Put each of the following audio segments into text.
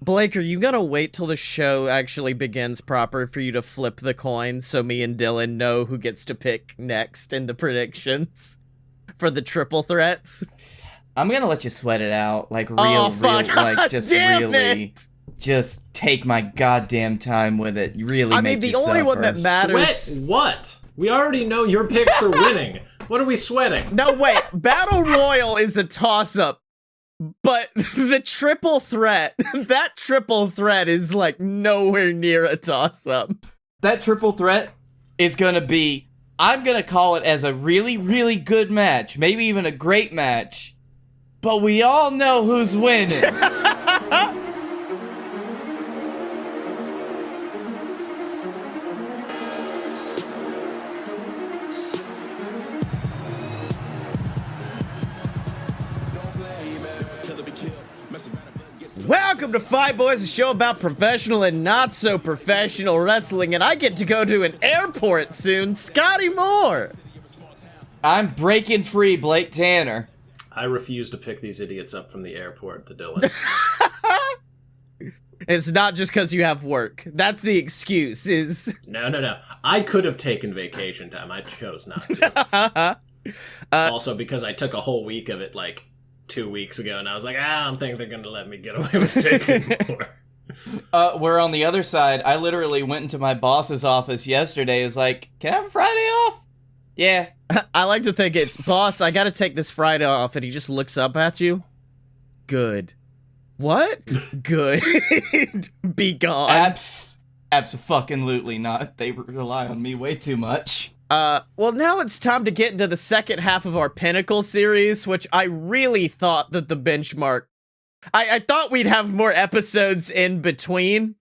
Blake, are you gonna wait till the show actually begins proper for you to flip the coin so me and Dylan know who gets to pick next in the predictions for the triple threats? I'm gonna let you sweat it out, like just take my goddamn time with it. Really, the only one that matters. Sweat what? We already know your picks are winning. What are we sweating? No, wait. Battle Royal is a toss-up, but the triple threat, that triple threat is like nowhere near a toss-up. That triple threat is gonna be, I'm gonna call it as a really, really good match, maybe even a great match, but we all know who's winning. Welcome to Fight Boys, a show about professional and not so professional wrestling, and I get to go to an airport soon. Scotty Moore. I'm breaking free, Blake Tanner. I refuse to pick these idiots up from the airport, the Dylan. It's not just because you have work. That's the excuse, is... No. I could have taken vacation time. I chose not to. Also, because I took a whole week of it, like, 2 weeks ago, and I was like, I don't think they're gonna let me get away with taking more. Where on the other side, I literally went into my boss's office yesterday, was like, can I have a Friday off? Yeah. I like to think it's, boss, I gotta take this Friday off, and he just looks up at you. Good. What? Good. Be gone. Abso-fucking-lutely not. They rely on me way too much. Well, now it's time to get into the second half of our Pinnacle series, which I really thought that the benchmark... I thought we'd have more episodes in between,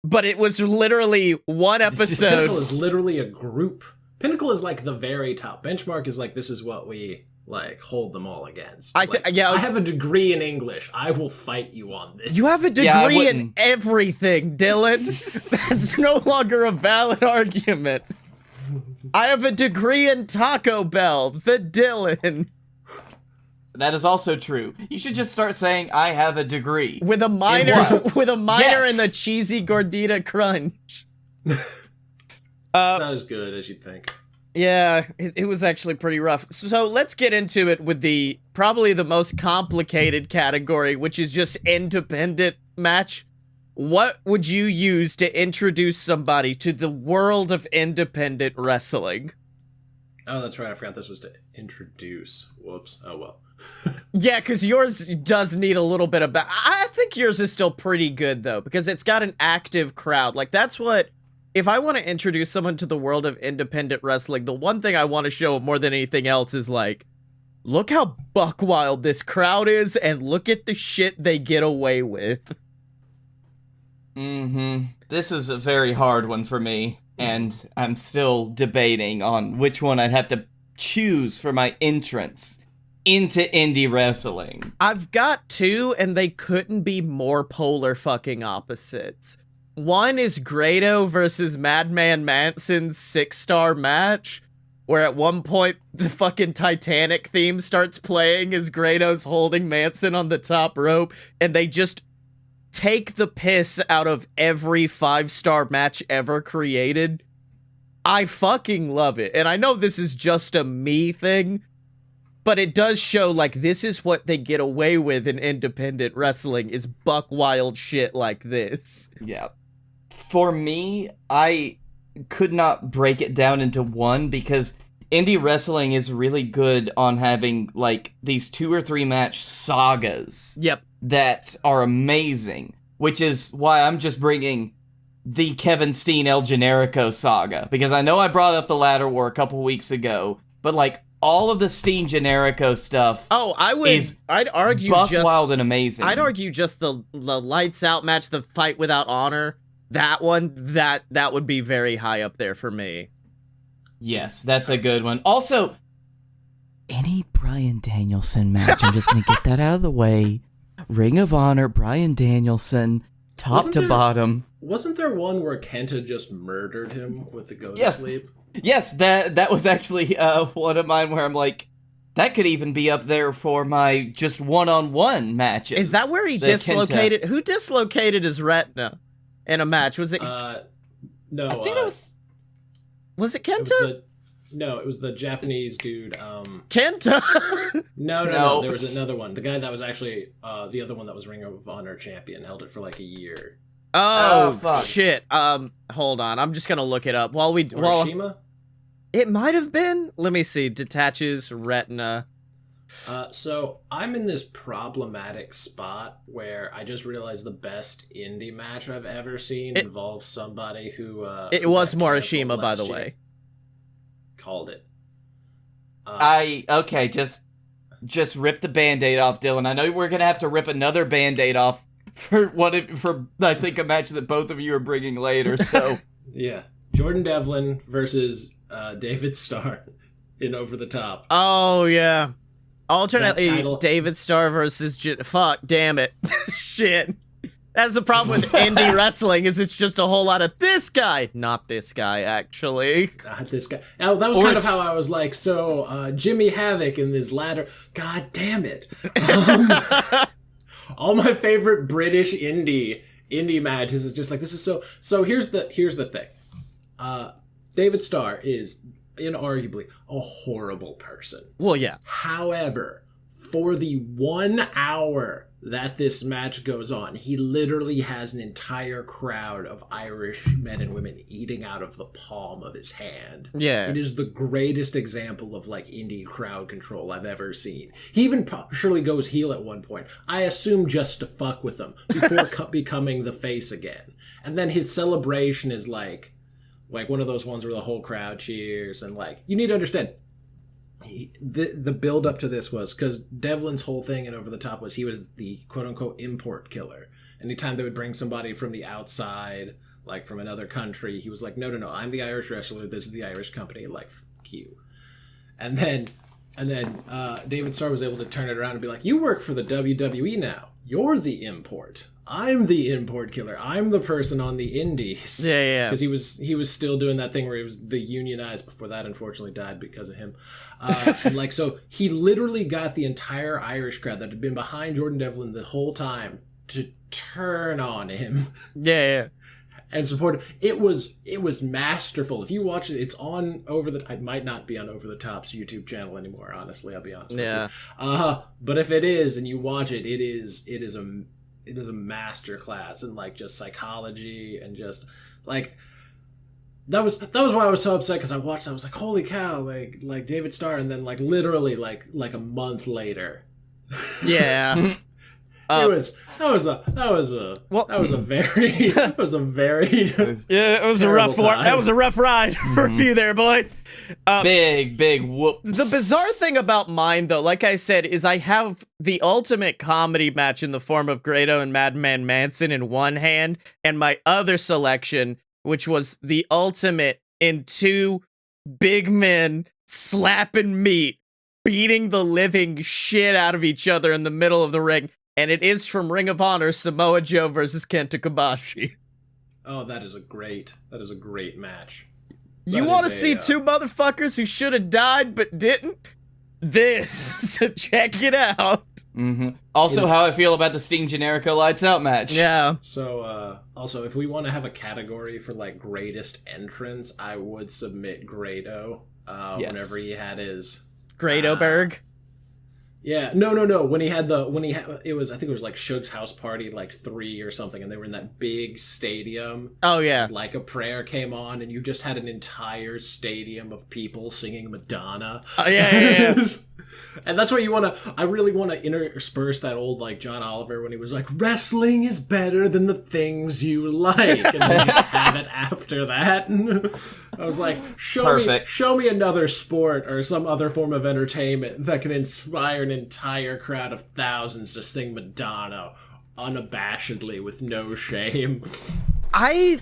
but it was literally one episode. Pinnacle is literally a group. Pinnacle is like the very top. Benchmark is like, this is what we, like, hold them all against. I have a degree in English. I will fight you on this. You have a degree in everything, Dylan. That's no longer a valid argument. I have a degree in Taco Bell, the Dylan. That is also true. You should just start saying, I have a degree. With a minor in the cheesy gordita crunch. It's not as good as you'd think. Yeah, it was actually pretty rough. So let's get into it with probably the most complicated category, which is just independent match. What would you use to introduce somebody to the world of independent wrestling? Oh, that's right. I forgot this was to introduce. Whoops. Oh, well. Yeah, because yours does need a little bit of... I think yours is still pretty good, though, because it's got an active crowd. Like, that's what... If I want to introduce someone to the world of independent wrestling, the one thing I want to show more than anything else is, like, look how buck wild this crowd is, and look at the shit they get away with. This is a very hard one for me, and I'm still debating on which one I'd have to choose for my entrance into indie wrestling. I've got two, and they couldn't be more polar fucking opposites. One is Grado versus Madman Manson's 6-star match, where at one point the fucking Titanic theme starts playing as Grado's holding Manson on the top rope, and they just take the piss out of every 5-star match ever created. I fucking love it. And I know this is just a me thing, but it does show, like, this is what they get away with in independent wrestling, is buck wild shit like this. Yeah. For me, I could not break it down into one, because indie wrestling is really good on having, like, these 2 or 3 match sagas. Yep. That are amazing, which is why I'm just bringing the Kevin Steen El Generico saga, because I know I brought up the Ladder War a couple weeks ago, but, like, all of the Steen Generico stuff I'd argue buck just wild and amazing. I'd argue just the lights out match, the fight without honor, that one, that would be very high up there for me. Yes, that's a good one. Also, any Bryan Danielson match, I'm just gonna get that out of the way. Ring of Honor, Bryan Danielson, top to bottom. Wasn't there one where Kenta just murdered him with the go to sleep? Yes, that was actually one of mine where I'm like, That could even be up there for my just one-on-one matches. Is that where he dislocated? Who dislocated his retina in a match? Was it? No, I think that was. Was it Kenta? It was the Japanese dude. Kenta. No. There was another one. The guy that was actually the other one that was Ring of Honor champion held it for like a year. Oh fuck. Shit. Hold on. I'm just gonna look it up while we. Hiroshima? It might have been. Let me see. Detaches retina. So I'm in this problematic spot where I just realized the best indie match I've ever seen involves somebody who. It was Morishima, by the way. Called it. Okay, just rip the Band-Aid off, Dylan. I know we're gonna have to rip another Band-Aid off for I think a match that both of you are bringing later. So yeah, Jordan Devlin versus David Starr in Over the Top. Oh yeah. Alternately, David Starr versus fuck, damn it. Shit. That's the problem with indie wrestling, is it's just a whole lot of this guy. Not this guy, actually. Not this guy. Oh, that was kind of how I was like, so, Jimmy Havoc in this ladder. God damn it. All my favorite British indie matches is just like, this is so here's the thing. David Starr is inarguably a horrible person. Well, yeah. However, for the 1 hour that this match goes on, he literally has an entire crowd of Irish men and women eating out of the palm of his hand. Yeah. It is the greatest example of like indie crowd control I've ever seen. He even surely goes heel at one point. I assume just to fuck with them before becoming the face again. And then his celebration is like one of those ones where the whole crowd cheers, and like, you need to understand, the build up to this was because Devlin's whole thing and Over the Top was he was the quote unquote import killer. Anytime they would bring somebody from the outside, like from another country, he was like, no, I'm the Irish wrestler, this is the Irish company, like, fuck you. And then David Starr was able to turn it around and be like, you work for the WWE now, you're the import, I'm the import killer, I'm the person on the indies. Yeah. Because he was still doing that thing where he was the unionized before that unfortunately died because of him. And like, so he literally got the entire Irish crowd that had been behind Jordan Devlin the whole time to turn on him. Yeah. And support him. It was masterful. If you watch it, it's on it might not be on Over the Top's YouTube channel anymore, honestly, I'll be honest with you. But if it is and you watch it, it is a master class in like just psychology and just like that was why I was so upset, because I watched, I was like, holy cow, like David Starr, and then like literally like a month later. Yeah. That was a very yeah, it was a rough one. That was a rough ride for a few there, boys. Big whoops. The bizarre thing about mine, though, like I said, is I have the ultimate comedy match in the form of Grado and Madman Manson in one hand, and my other selection, which was the ultimate in two big men slapping meat, beating the living shit out of each other in the middle of the ring. And it is from Ring of Honor, Samoa Joe versus Kenta Kobashi. Oh, that is a great match. You want to see two motherfuckers who should have died but didn't? So check it out. Mm-hmm. Also, how I feel about the Sting Generico Lights Out match. Yeah. So, also, if we want to have a category for, like, greatest entrance, I would submit Grado, whenever he had his... Gradoberg? Yeah, no. When he had it was, I think it was like Suge's House Party, like 3 or something, and they were in that big stadium. Oh yeah. Like a prayer came on, and you just had an entire stadium of people singing Madonna. Yeah. And that's what I really want to intersperse that old like John Oliver when he was like, wrestling is better than the things you like, and then just have it after that. I was like, show me another sport or some other form of entertainment that can inspire an entire crowd of thousands to sing Madonna unabashedly with no shame.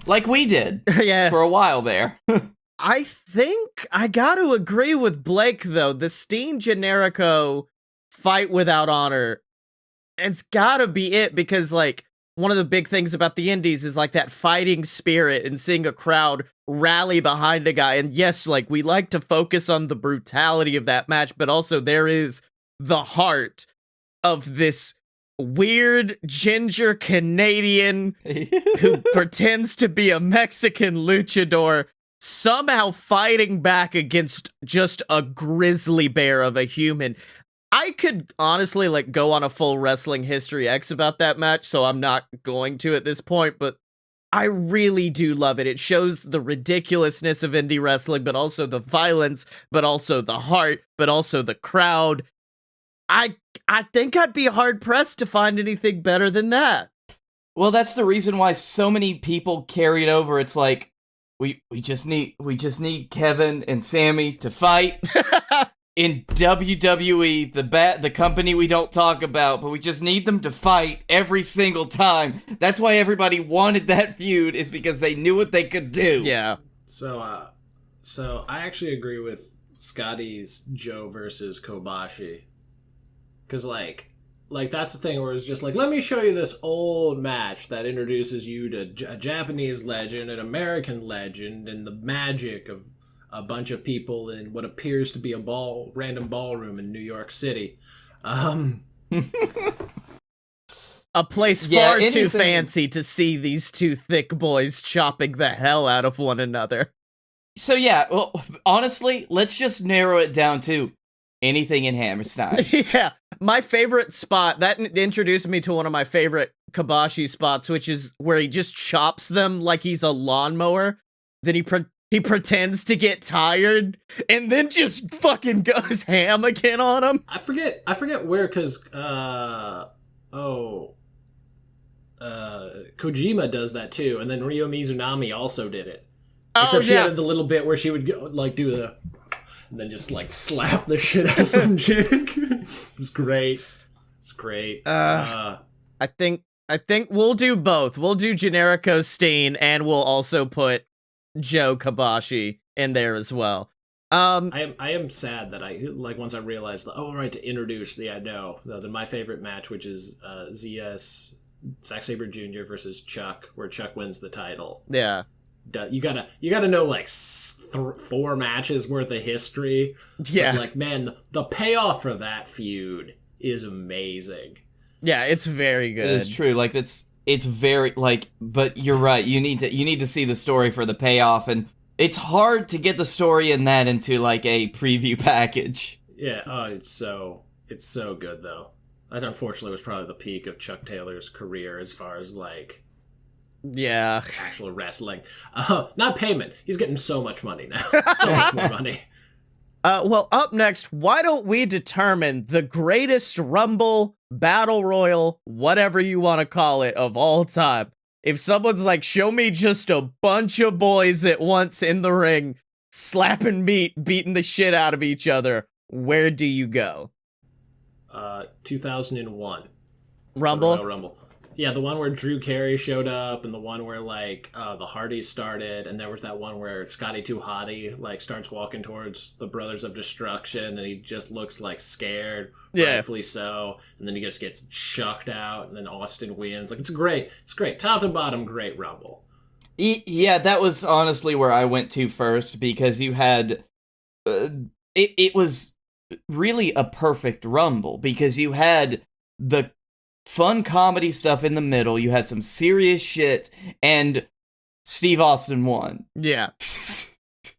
Like we did. Yes. For a while there. I think I got to agree with Blake, though. The Steen Generico fight without honor, it's got to be it, because, like, one of the big things about the indies is like that fighting spirit and seeing a crowd rally behind a guy. And yes, like we like to focus on the brutality of that match, but also there is the heart of this weird ginger Canadian who pretends to be a Mexican luchador somehow fighting back against just a grizzly bear of a human. I could honestly like go on a full Wrestling History X about that match, so I'm not going to at this point, but I really do love it. It shows the ridiculousness of indie wrestling, but also the violence, but also the heart, but also the crowd. I think I'd be hard pressed to find anything better than that. Well, that's the reason why so many people carry it over. It's like we just need Kevin and Sammy to fight in WWE, the company we don't talk about, but we just need them to fight every single time. That's why everybody wanted that feud, is because they knew what they could do. Yeah. So I actually agree with Scotty's Joe versus Kobashi. Because, like that's the thing where it's just like, let me show you this old match that introduces you to a Japanese legend, an American legend, and the magic of a bunch of people in what appears to be a random ballroom in New York City. A place far too fancy to see these two thick boys chopping the hell out of one another. So yeah, well, honestly, let's just narrow it down to anything in Hammerstein. Yeah, my favorite spot, that introduced me to one of my favorite Kobashi spots, which is where he just chops them like he's a lawnmower. Then he pretends to get tired and then just fucking goes ham again on him. I forget where, because Kojima does that too, and then Ryo Mizunami also did it. Except she had the little bit where she would go, like, do the, and then just like slap the shit out of some chick. It was great. It's great. I think we'll do both. We'll do Generico Steen, and we'll also put Joe Kobashi in there as well. I am sad that once I realized to introduce my favorite match, which is ZS Zack Sabre Jr. versus Chuck, where Chuck wins the title. Yeah. You gotta know like 4 matches worth of history. Yeah. But, like, man, the payoff for that feud is amazing. Yeah, it's very good. It's true. Like it's very like, but you're right. You need to see the story for the payoff, and it's hard to get the story in that into like a preview package. Yeah. Oh, it's so good though. That unfortunately was probably the peak of Chuck Taylor's career as far as like. Yeah. Actual wrestling. Not payment. He's getting so much money now. So much more money. Well, up next, why don't we determine the greatest Rumble, Battle Royal, whatever you want to call it, of all time? If someone's like, show me just a bunch of boys at once in the ring, slapping meat, beating the shit out of each other, where do you go? 2001. Rumble? Royal Rumble. Yeah, the one where Drew Carey showed up, and the one where, like, the Hardys started, and there was that one where Scotty 2 Hotty, like, starts walking towards the Brothers of Destruction, and he just looks, like, scared, rightfully so, and then he just gets chucked out, and then Austin wins. Like, it's great. Top to bottom, great Rumble. Yeah, that was honestly where I went to first, because you had... it was really a perfect Rumble, because you had the fun comedy stuff in the middle, you had some serious shit, and Steve Austin won. Yeah.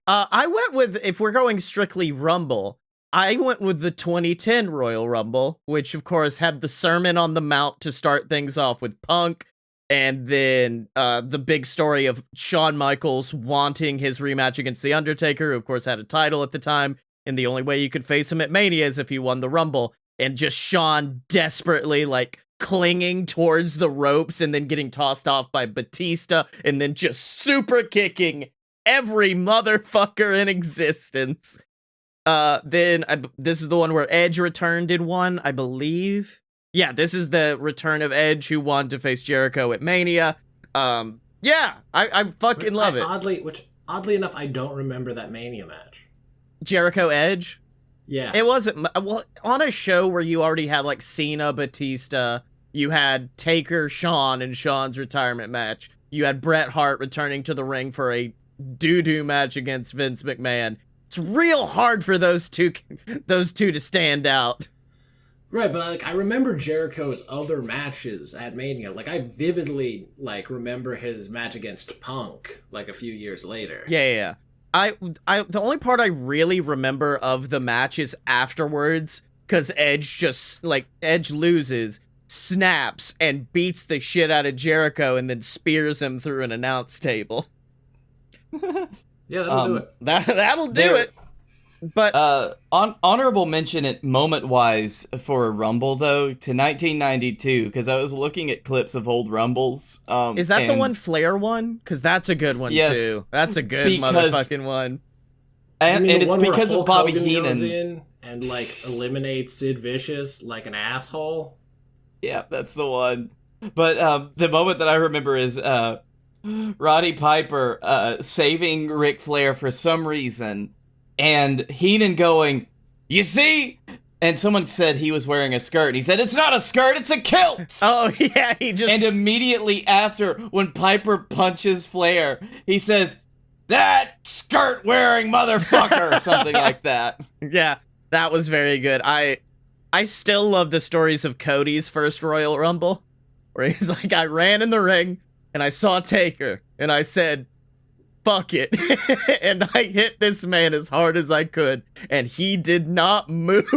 I went with, if we're going strictly Rumble, I went with the 2010 Royal Rumble, which of course had the Sermon on the Mount to start things off with Punk, and then the big story of Shawn Michaels wanting his rematch against The Undertaker, who of course had a title at the time, and the only way you could face him at Mania is if he won the Rumble, and just Shawn desperately, like, clinging towards the ropes and then getting tossed off by Batista and then just super kicking every motherfucker in existence. This is the one where Edge returned in one, I believe. Yeah, this is the return of Edge, who won to face Jericho at Mania. Yeah, I fucking love it. Oddly enough, I don't remember that Mania match. Jericho Edge? Yeah. It wasn't, well, on a show where you already had, like, Cena, Batista, You had Taker, Shawn in Shawn's retirement match. You had Bret Hart returning to the ring for a doo-doo match against Vince McMahon. It's real hard for those two to stand out. Right, but like I remember Jericho's other matches at Mania. Like I vividly remember his match against Punk like a few years later. Yeah. The only part I really remember of the match is afterwards, because Edge loses, snaps, and beats the shit out of Jericho, and then spears him through an announce table. Yeah, that'll do it. That'll do it. But honorable mention it moment-wise for a Rumble, though, to 1992, because I was looking at clips of old Rumbles. Is that the one Flair won? Because that's a good one, yes, too. That's a good motherfucking one. And it's because of Bobby Hogan Heenan. Goes in and, eliminates Sid Vicious like an asshole. Yeah, that's the one. But the moment that I remember is Roddy Piper saving Ric Flair for some reason, and Heenan going, "You see?" And someone said he was wearing a skirt, and he said, "It's not a skirt, it's a kilt!" Oh, yeah, he just... And immediately after, when Piper punches Flair, he says, "That skirt-wearing motherfucker!" or something like that. Yeah, that was very good. I still love the stories of Cody's first Royal Rumble, where he's like, I ran in the ring, and I saw Taker, and I said, fuck it. And I hit this man as hard as I could, and he did not move.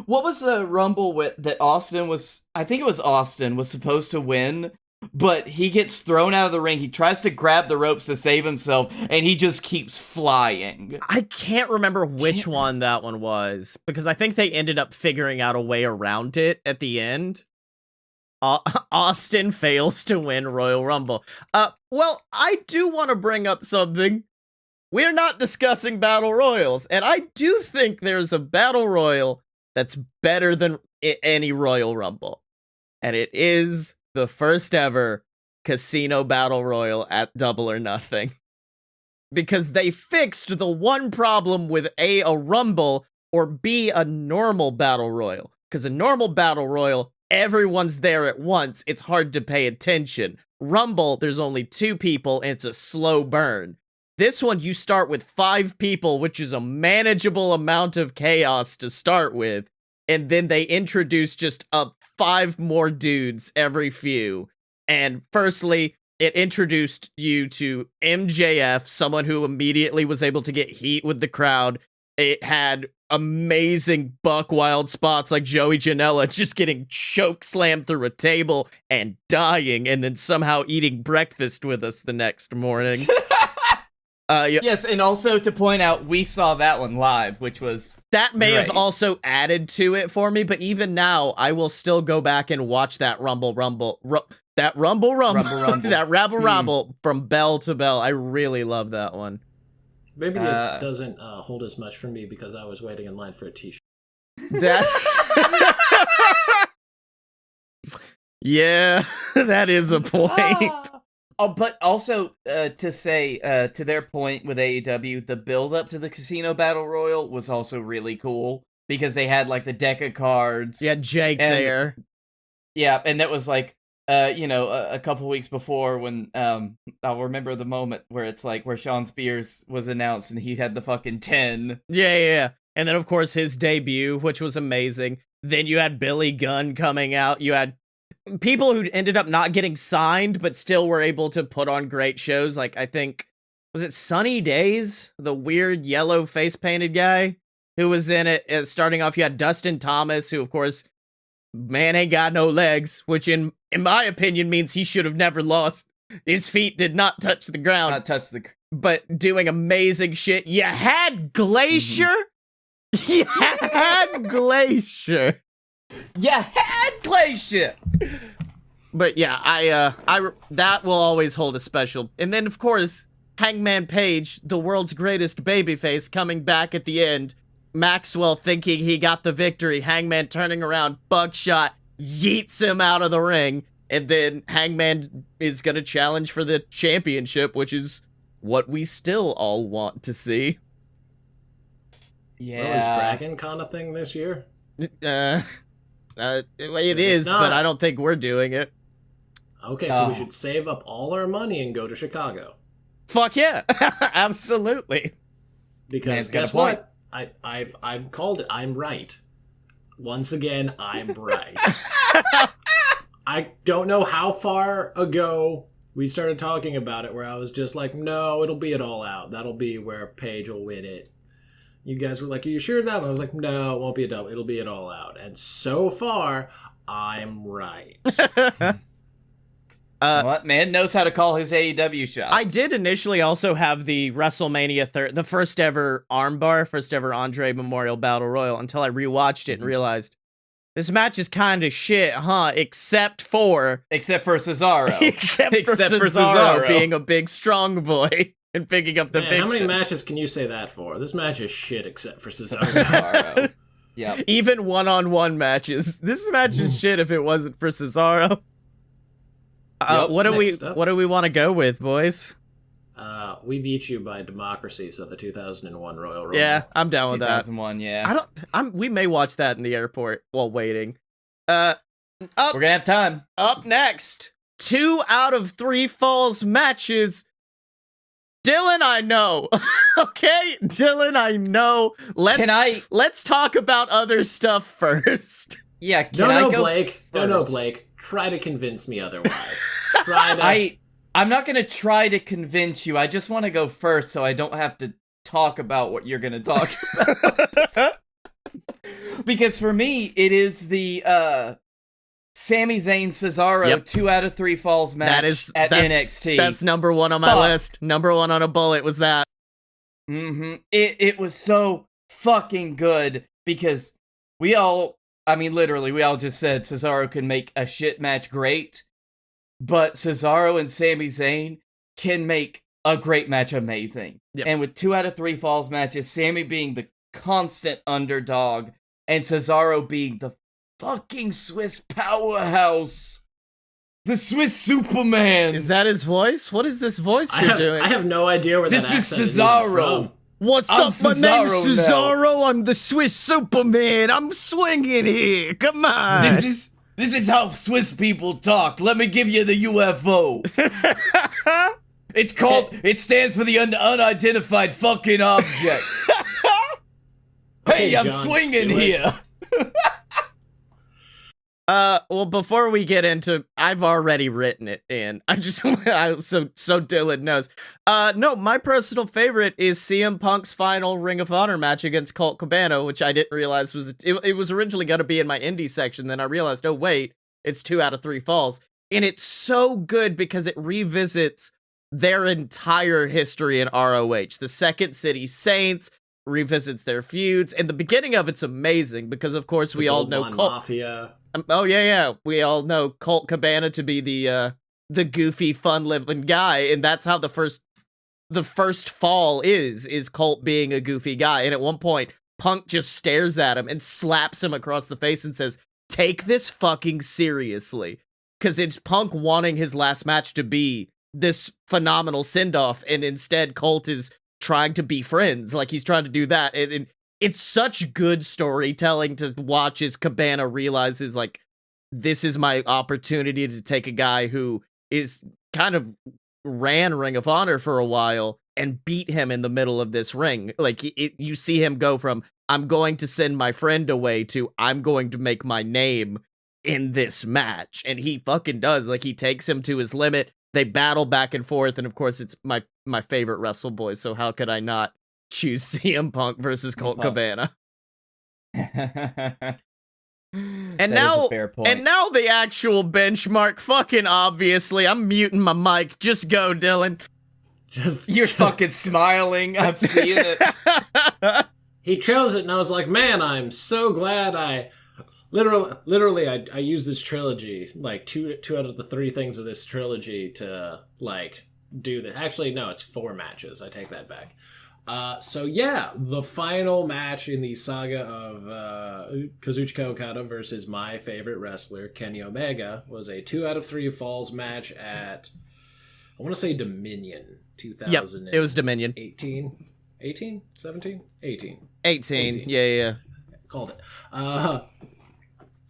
What was the Rumble that Austin was... I think it was Austin was supposed to win, but he gets thrown out of the ring. He tries to grab the ropes to save himself, and he just keeps flying. I can't remember which one that one was, because I think they ended up figuring out a way around it at the end. Austin fails to win Royal Rumble. Well, I do want to bring up something. We're not discussing Battle Royals, and I do think there's a Battle Royal that's better than any Royal Rumble. And it is the first ever Casino Battle Royal at Double or Nothing. Because they fixed the one problem with A, a Rumble, or B, a normal Battle Royal. Because a normal Battle Royal, everyone's there at once, it's hard to pay attention. Rumble, there's only 2 people, and it's a slow burn. This one, you start with 5 people, which is a manageable amount of chaos to start with, and then they introduce just 5 more dudes every few. And firstly, it introduced you to MJF, someone who immediately was able to get heat with the crowd. It had amazing buck wild spots like Joey Janela just getting choke slammed through a table and dying, and then somehow eating breakfast with us the next morning. Yes, and also to point out, we saw that one live, which was that may great. have also added to it for me, but even now, I will still go back and watch that Rumble, that Rabble from bell to bell. I really love that one. Maybe it doesn't hold as much for me because I was waiting in line for a t-shirt. That... Yeah, that is a point. Oh, but also, to say, to their point with AEW, the build-up to the Casino Battle Royal was also really cool, because they had, the deck of cards. Yeah, Jake there. Yeah, and that was, a couple weeks before when, I'll remember the moment where it's, where Sean Spears was announced, and he had the fucking 10. Yeah. And then, of course, his debut, which was amazing. Then you had Billy Gunn coming out. You had people who ended up not getting signed, but still were able to put on great shows. I think, was it Sunny Days? The weird yellow face painted guy who was in it. Starting off, you had Dustin Thomas, who, of course, man ain't got no legs, which in my opinion means he should have never lost. His feet did not touch the ground. But doing amazing shit. You had Glacier? Mm-hmm. You had Glacier. You had Glacier! But yeah, I that will always hold a special. And then, of course, Hangman Page, the world's greatest babyface, coming back at the end. Maxwell thinking he got the victory. Hangman turning around, Buckshot yeets him out of the ring. And then Hangman is going to challenge for the championship, which is what we still all want to see. Yeah. Is Dragon Con a thing this year? It is, but I don't think we're doing it. Okay, so we should save up all our money and go to Chicago. Fuck yeah. Absolutely. Because guess what? I've called it. I'm right. Once again, I'm right. I don't know how far ago we started talking about it, where I was just like, no, it'll be it all out. That'll be where Paige will win it. You guys were like, are you sure of that? I was like, no, it won't be a double. It'll be it all out. And so far, I'm right. What man knows how to call his AEW shots? I did initially also have the WrestleMania the first ever armbar, first ever Andre Memorial Battle Royal, until I rewatched it and realized this match is kind of shit, huh? Except for Cesaro. except for Cesaro being a big strong boy and picking up the big How many shit. matches can you say that for? This match is shit except for Cesaro. Yep. Even one-on-one matches. This match is shit if it wasn't for Cesaro. What do we want to go with, boys? We beat you by democracy, so the 2001 Royal Rumble. Yeah, I'm down with that. 2001, yeah. We may watch that in the airport while waiting. We're gonna have time. Up next, 2 out of 3 falls matches. Dylan, I know. Okay, Dylan, I know. Let's talk about other stuff first. Yeah, can I go Blake. first? No, Blake. Try to convince me otherwise. I'm not gonna try to convince you. I just want to go first, so I don't have to talk about what you're gonna talk about. Because for me, it is the Sami Zayn Cesaro 2 out of 3 falls match at NXT. That's number 1 on my list. Number 1 on a bullet was that. Mm-hmm. It was so fucking good because we all just said Cesaro can make a shit match great, but Cesaro and Sami Zayn can make a great match amazing. Yep. And with 2 out of 3 falls matches, Sami being the constant underdog, and Cesaro being the fucking Swiss powerhouse. The Swiss Superman. Is that his voice? What is this voice you're doing? I have no idea where this that is Cesaro. From. What's I'm up? My name's Cesaro Cesaro. I'm the Swiss Superman. I'm swinging here. Come on. This is how Swiss people talk. Let me give you the UFO. It stands for the unidentified fucking object. Hey, I'm John swinging Stewart. here. Well, before we get into, I've already written it in. So Dylan knows. No, my personal favorite is CM Punk's final Ring of Honor match against Colt Cabana, which I didn't realize it was originally going to be in my indie section. Then I realized, oh wait, it's 2 out of 3 falls, and it's so good because it revisits their entire history in ROH. The Second City Saints revisits their feuds, and the beginning of it's amazing because, of course, we all know Colt Mafia. We all know Colt Cabana to be the goofy, fun-living guy, and that's how the first fall is Colt being a goofy guy. And at one point, Punk just stares at him and slaps him across the face and says, "Take this fucking seriously," because it's Punk wanting his last match to be this phenomenal send-off, and instead Colt is trying to be friends, like he's trying to do that, and it's such good storytelling to watch as Cabana realizes, like, this is my opportunity to take a guy who is kind of ran Ring of Honor for a while and beat him in the middle of this ring. Like, you see him go from, I'm going to send my friend away, to I'm going to make my name in this match. And he fucking does. Like, he takes him to his limit. They battle back and forth. And of course, it's my favorite Wrestle Boys. So how could I not choose CM Punk versus Colt Cabana? And now the actual benchmark. Fucking obviously, I'm muting my mic. Just go, Dylan. You're fucking smiling. I'm seeing it. He chose it, and I was like, man, I'm so glad I literally I used this trilogy, like two out of the 3 things of this trilogy to like do that. Actually, no, it's 4 matches. I take that back. So yeah, the final match in the saga of Kazuchika Okada versus my favorite wrestler, Kenny Omega, was a 2 out of 3 falls match at, I want to say Dominion 2000. Yep, it was Dominion. 18? 17? 18. 18. Yeah. Called it.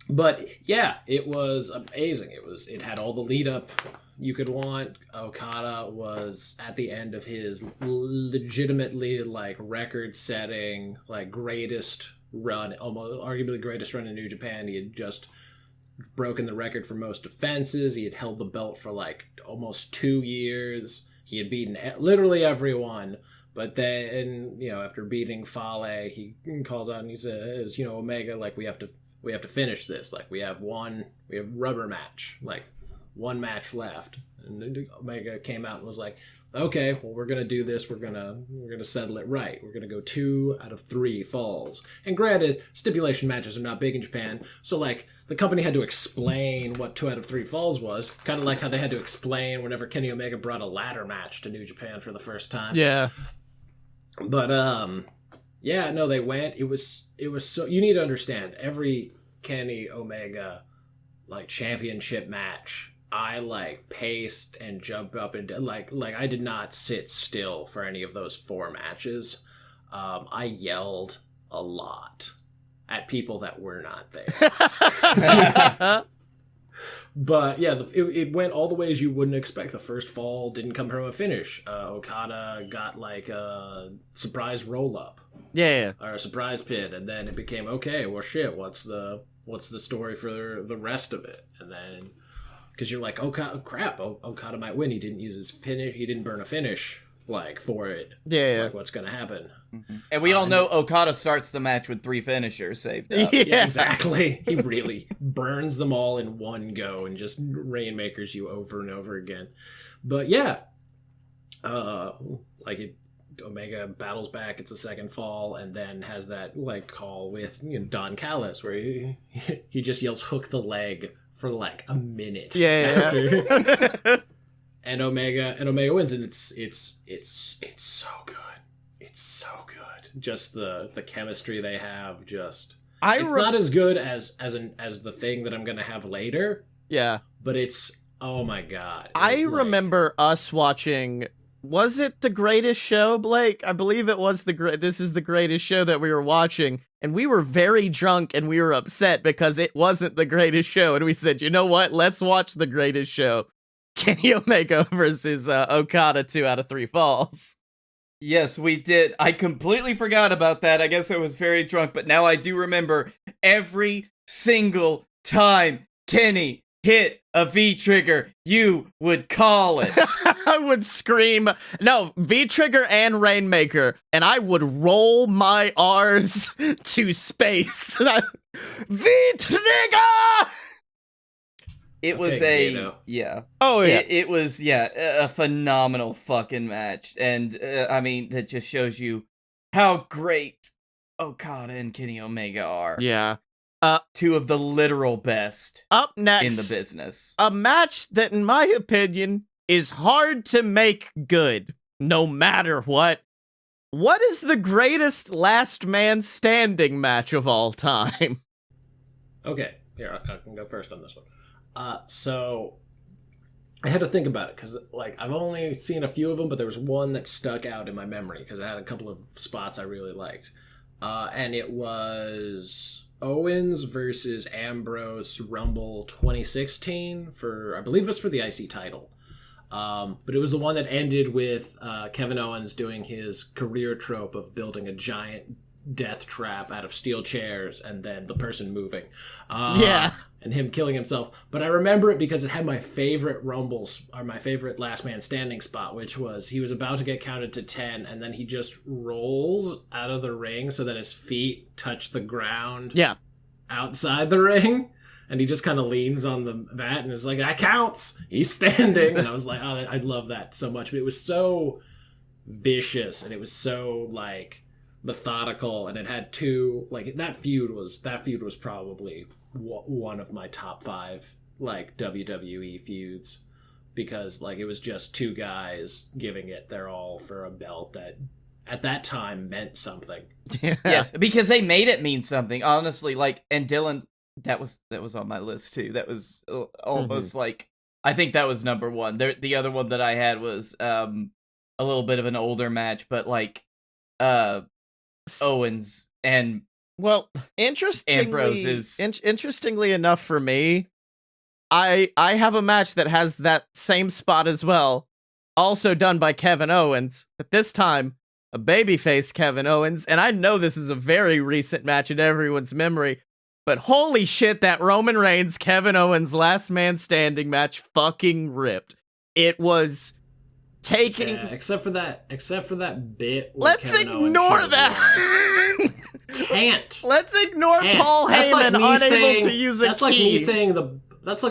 But yeah, it was amazing. It had all the lead up you could want. Okada was at the end of his legitimately like record setting, like greatest run, almost arguably greatest run in New Japan. He had just broken the record for most defenses. He had held the belt for like almost 2 years. He had beaten literally everyone. But then, after beating Fale, he calls out and he says, Omega, like, we have to finish this. Like, we have rubber match, like, one match left. And Omega came out and was like, okay, well, we're going to do this. We're going to settle it right. We're going to go 2 out of 3 falls. And granted, stipulation matches are not big in Japan. So, like, the company had to explain what 2 out of 3 falls was. Kind of like how they had to explain whenever Kenny Omega brought a ladder match to New Japan for the first time. Yeah. But, yeah, no, they went. It was so, you need to understand, every Kenny Omega, like, championship match, I, like, paced and jumped up and, like, I did not sit still for any of those 4 matches. I yelled a lot at people that were not there. But yeah, it went all the ways you wouldn't expect. The first fall didn't come from a finish. Okada got like a surprise roll up, Yeah. or a surprise pin, and then it became okay. Well, shit, what's the story for the rest of it? And then because you're like, Okada might win. He didn't use his finish. He didn't burn a finish like for it. Yeah. Like what's gonna happen? Mm-hmm. And we all know Okada starts the match with 3 finishers saved up. Yeah, exactly. He really burns them all in one go and just rainmakers you over and over again. But yeah, Omega battles back. It's a second fall, and then has that like call with Don Callis where he just yells "hook the leg" for like a minute. Yeah. And Omega wins, and it's so good. It's so good. Just the chemistry they have. It's not as good as the thing that I'm gonna have later. Yeah. But it's, oh my god. I remember us watching. Was it The Greatest Show, Blake? I believe it was This is The Greatest Show that we were watching, and we were very drunk and we were upset because it wasn't The Greatest Show, and we said, you know what? Let's watch The Greatest Show. Kenny Omega versus Okada 2 out of 3 falls. Yes, we did. I completely forgot about that. I guess I was very drunk, but now I do remember every single time Kenny hit a V-trigger, you would call it. I would scream, no, V-trigger and Rainmaker, and I would roll my R's to space. V-trigger! It was yeah. Oh, yeah. It was, a phenomenal fucking match. And, I mean, that just shows you how great Okada and Kenny Omega are. Yeah. 2 of the literal best up next in the business. A match that, in my opinion, is hard to make good, no matter what. What is the greatest last man standing match of all time? Okay, here, I can go first on this one. So I had to think about it because, like, I've only seen a few of them, but there was one that stuck out in my memory because it had a couple of spots I really liked. And it was Owens versus Ambrose Rumble 2016 for, I believe it was for the IC title. But it was the one that ended with Kevin Owens doing his career trope of building a giant death trap out of steel chairs and then the person moving. And him killing himself. But I remember it because it had my favorite Rumbles, or my favorite last man standing spot, which was he was about to get counted to 10 and then he just rolls out of the ring so that his feet touch the ground outside the ring. And he just kind of leans on the mat and is like, that counts. He's standing. And I was like, oh, I love that so much. But it was so vicious and it was so like methodical. And it had 2, like that feud was probably one of my top 5 like WWE feuds because like it was just 2 guys giving it their all for a belt that at that time meant something. Yes, because they made it mean something, honestly. Like, and Dylan, that was on my list too. That was almost like, I think that was number 1. The other one that I had was a little bit of an older match, but like Owens and Well, interestingly, Ambrose is- interestingly enough for me, I have a match that has that same spot as well, also done by Kevin Owens, but this time a babyface Kevin Owens, and I know this is a very recent match in everyone's memory, but holy shit, that Roman Reigns Kevin Owens Last Man Standing match fucking ripped. It was taking. Yeah, except for that bit. Where Let's Kevin Owens ignore should've that. won. Can't. Let's ignore Can't. Paul That's like Heyman me unable saying- to use a That's key. like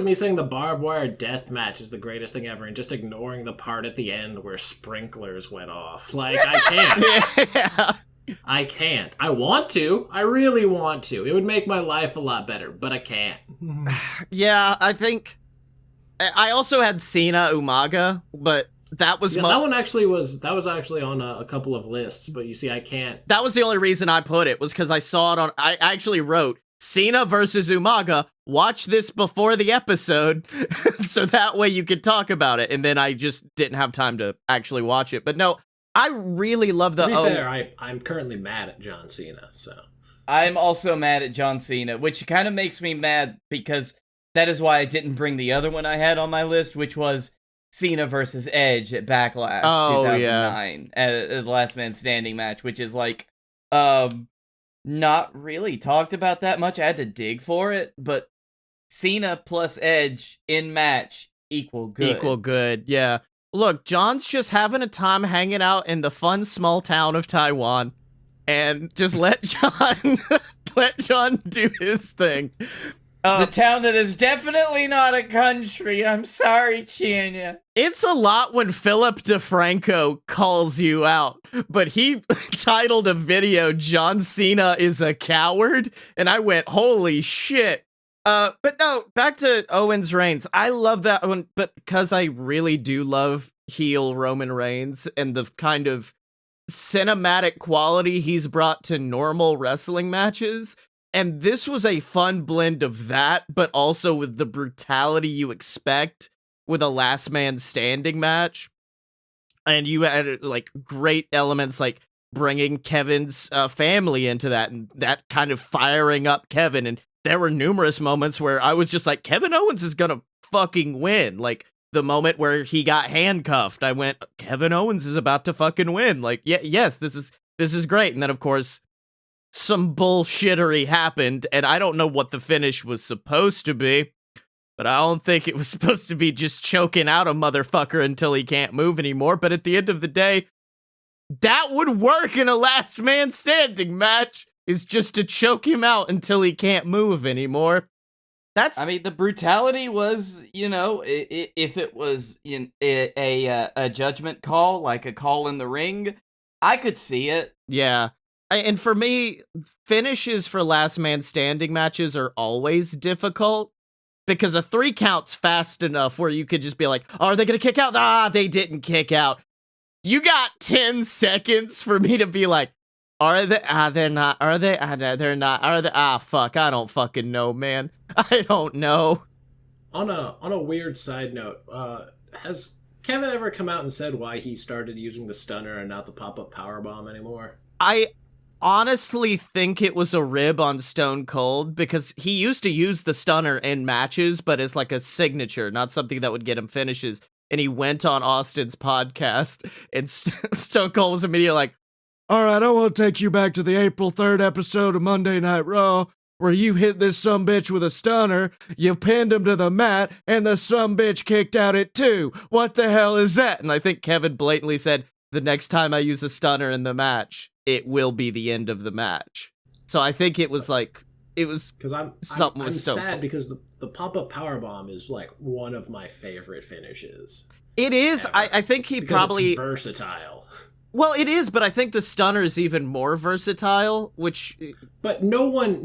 me saying the barbed wire death match is the greatest thing ever, and just ignoring the part at the end where sprinklers went off. Like, I can't. Yeah. I can't. I want to. I really want to. It would make my life a lot better, but I can't. Yeah, I think. I also had Cena Umaga, but that was Yeah, that was actually on a couple of lists, but you see, I can't. that was the only reason I put it, was because I saw it on. I actually wrote Cena versus Umaga. Watch this before the episode, so that way you could talk about it. And then I just didn't have time to actually watch it. But no, I really love the. To be fair, I'm currently mad at John Cena, so. I'm also mad at John Cena, which kind of makes me mad because that is why I didn't bring the other one I had on my list, which was Cena versus Edge at Backlash 2009, the Last Man Standing match, which is like, not really talked about that much. I had to dig for it, but Cena plus Edge in match equal good. Equal good, yeah. Look, John's just having a time hanging out in the fun small town of Taiwan, and just let John do his thing. The town that is definitely not a country. I'm sorry, Chania. It's a lot when Philip DeFranco calls you out, but he titled a video, John Cena is a coward, and I went, holy shit. But no, back to Owens Reigns. I love that one, but because I really do love heel Roman Reigns and the kind of cinematic quality he's brought to normal wrestling matches. And this was a fun blend of that, but also with the brutality you expect with a last man standing match. And you had like great elements like bringing Kevin's family into that and that kind of firing up Kevin. And there were numerous moments where I was just like, Kevin Owens is gonna fucking win. Like the moment where he got handcuffed, I went, Kevin Owens is about to fucking win. Like, yes, this is great. And then of course, some bullshittery happened, and I don't know what the finish was supposed to be, but I don't think it was supposed to be just choking out a motherfucker until he can't move anymore. But at the end of the day, that would work in a last man standing match, is just to choke him out until he can't move anymore. I mean, the brutality was, if it was a judgment call, like a call in the ring, I could see it. Yeah. And for me, finishes for last man standing matches are always difficult because a 3 count's fast enough where you could just be like, oh, are they going to kick out? Ah, they didn't kick out. You got 10 seconds for me to be like, are they? Ah, they're not. Are they? Ah, they're not. Are they? Ah, fuck. I don't fucking know, man. I don't know. On a weird side note, has Kevin ever come out and said why he started using the stunner and not the pop-up powerbomb anymore? I honestly think it was a rib on Stone Cold because he used to use the stunner in matches, but it's like a signature, not something that would get him finishes. And he went on Austin's podcast, and Stone Cold was immediately like, all right, I want to take you back to the April 3rd episode of Monday Night Raw, where you hit this sumbitch with a stunner, you pinned him to the mat, and the sumbitch kicked out at 2. What the hell is that? And I think Kevin blatantly said, the next time I use a stunner in the match, it will be the end of the match. So I think it was like, it was because I'm sad because the pop-up powerbomb is like one of my favorite finishes. It is. I think he because probably it's versatile. Well, it is, but I think the stunner is even more versatile, which. But no one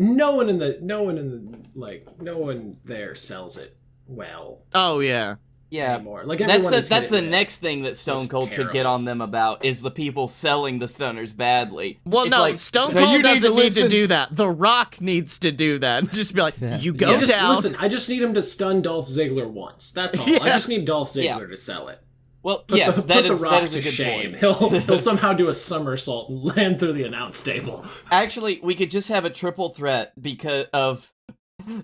there sells it well. Oh yeah. Yeah, anymore. Like that's the next thing that Stone Cold should get on them about is the people selling the stunners badly. Well, it's no, like, Stone Cold doesn't need to do that. The Rock needs to do that. Just be like, you go down. Listen, I just need him to stun Dolph Ziggler once. That's all. Yeah. I just need Dolph Ziggler to sell it. Well, yes, that is a good shame. point. He'll somehow do a somersault and land through the announce table. Actually, we could just have a triple threat because of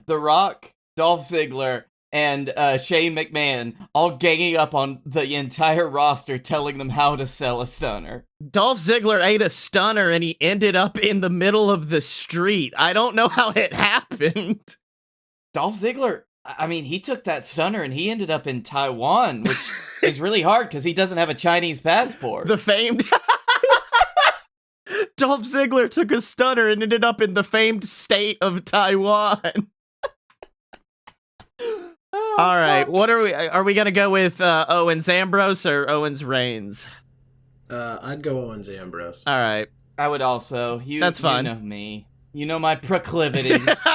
The Rock, Dolph Ziggler, and Shane McMahon all ganging up on the entire roster, telling them how to sell a stunner. Dolph Ziggler ate a stunner and he ended up in the middle of the street. I don't know how it happened. Dolph Ziggler, I mean, he took that stunner and he ended up in Taiwan, which is really hard because he doesn't have a Chinese passport. The famed... Dolph Ziggler took a stunner and ended up in the famed state of Taiwan. All right, what are we gonna go with Owens Ambrose or Owens Reigns? I'd go Owens Ambrose. All right. I would also. That's fine. You know me. You know my proclivities.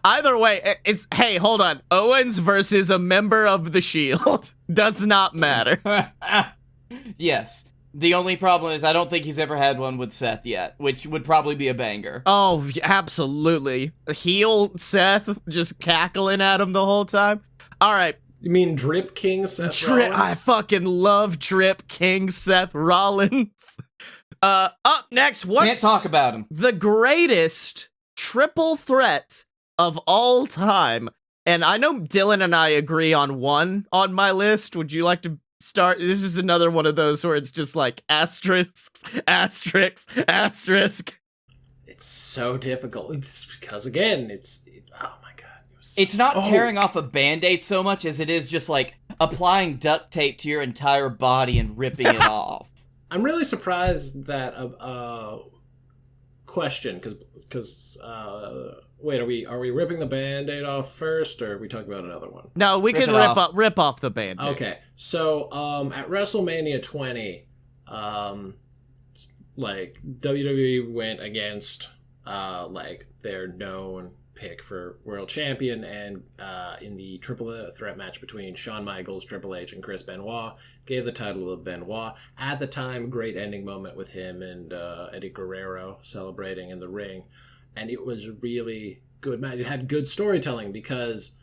Either way, it's, hey, hold on. Owens versus a member of the Shield. Does not matter. Yes. The only problem is I don't think he's ever had one with Seth yet, which would probably be a banger. Oh, absolutely. Heel Seth just cackling at him the whole time. All right. You mean Drip King Seth Rollins? I fucking love Drip King Seth Rollins. Up next, Can't talk about him. The greatest triple threat of all time? And I know Dylan and I agree on one on my list. Would you like to start? This is another one of those where it's just like asterisk, asterisk, asterisk. It's so difficult. It's because, again, oh my god. It's not tearing off a Band-Aid so much as it is just like applying duct tape to your entire body and ripping it off. I'm really surprised that question, because wait, are we ripping the Band-Aid off first, or are we talking about another one? No, we can rip off the Band-Aid. Okay, so at WrestleMania 20, like WWE went against like their known pick for world champion, and in the triple threat match between Shawn Michaels, Triple H, and Chris Benoit, gave the title to Benoit. At the time, great ending moment with him and Eddie Guerrero celebrating in the ring, and it was a really good match. It had good storytelling because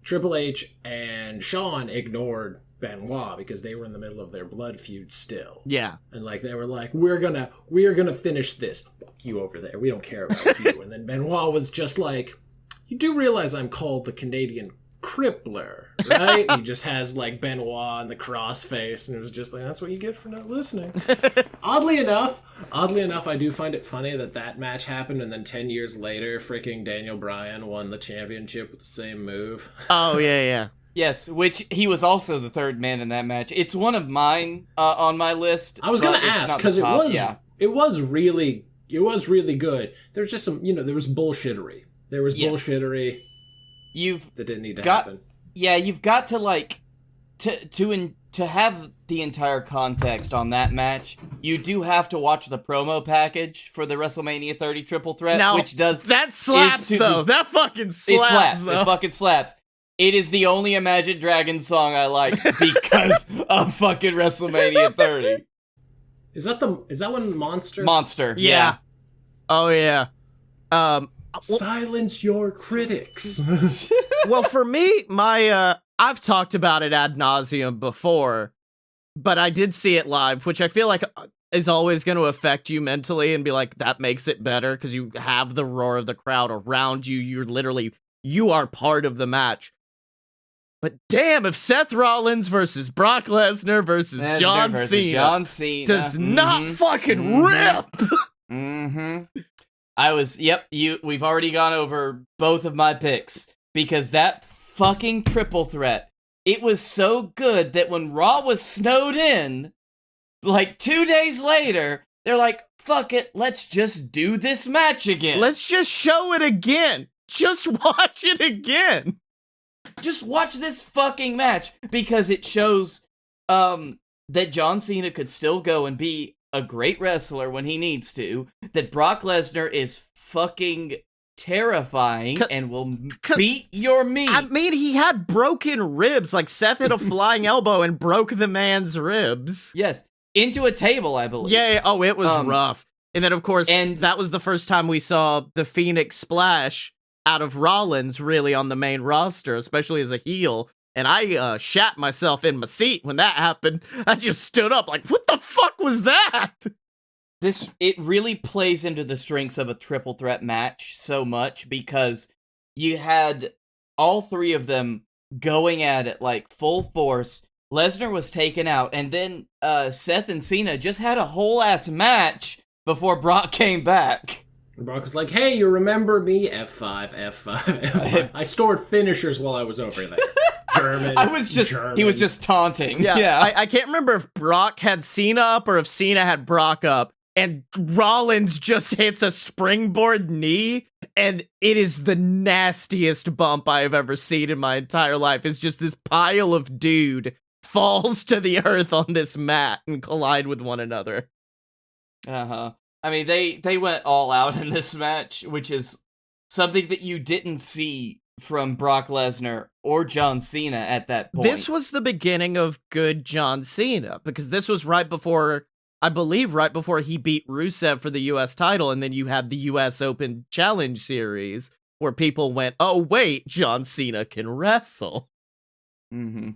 Triple H and Shawn ignored Benoit because they were in the middle of their blood feud still. Yeah. And like they were like, we're gonna finish this. Fuck you over there. We don't care about you. And then Benoit was just like, you do realize I'm called the Canadian Crippler, right? He just has like Benoit and the cross face, and it was just like, that's what you get for not listening. Oddly enough, I do find it funny that match happened, and then 10 years later, freaking Daniel Bryan won the championship with the same move. Oh yeah. Yes, which he was also the third man in that match. It's one of mine on my list. I was gonna ask because it was really good. There's just some, there was bullshittery. Bullshittery. That didn't need to happen. Yeah, you've got to like to have the entire context on that match. You do have to watch the promo package for the WrestleMania 30 Triple Threat, now, which does that slaps though. That fucking slaps. It fucking slaps. It is the only Imagine Dragons song I like because of fucking WrestleMania 30. Is that one Monster? Monster. Yeah. Oh yeah. Silence your critics. Well, for me, I've talked about it ad nauseum before, but I did see it live, which I feel like is always going to affect you mentally and be like, that makes it better because you have the roar of the crowd around you. You are part of the match. But damn, if Seth Rollins versus Brock Lesnar versus John Cena does not fucking rip. We've already gone over both of my picks because that fucking triple threat, it was so good that when Raw was snowed in, like 2 days later, they're like, fuck it, let's just do this match again. Let's just show it again. Just watch it again. Just watch this fucking match because it shows that John Cena could still go and be a great wrestler when he needs to, that Brock Lesnar is fucking terrifying and will beat your meat. I mean, he had broken ribs. Like, Seth hit a flying elbow and broke the man's ribs. Yes, into a table, I believe. Yeah. Oh, it was rough. And then, of course, that was the first time we saw the Phoenix Splash out of Rollins really on the main roster, especially as a heel, And I shat myself in my seat when that happened. I just stood up like, what the fuck was that? It really plays into the strengths of a triple threat match so much because you had all three of them going at it like full force. Lesnar was taken out, and then Seth and Cena just had a whole ass match before Brock came back. Brock was like, hey, you remember me? F5, F5, F5. I stored finishers while I was over there. German. He was just taunting. Yeah. I can't remember if Brock had Cena up or if Cena had Brock up. And Rollins just hits a springboard knee, and it is the nastiest bump I have ever seen in my entire life. It's just this pile of dude falls to the earth on this mat and collide with one another. I mean, they went all out in this match, which is something that you didn't see from Brock Lesnar or John Cena at that point. This was the beginning of good John Cena, because this was right before he beat Rusev for the US title, and then you had the US Open Challenge Series, where people went, oh wait, John Cena can wrestle. Mm-hmm.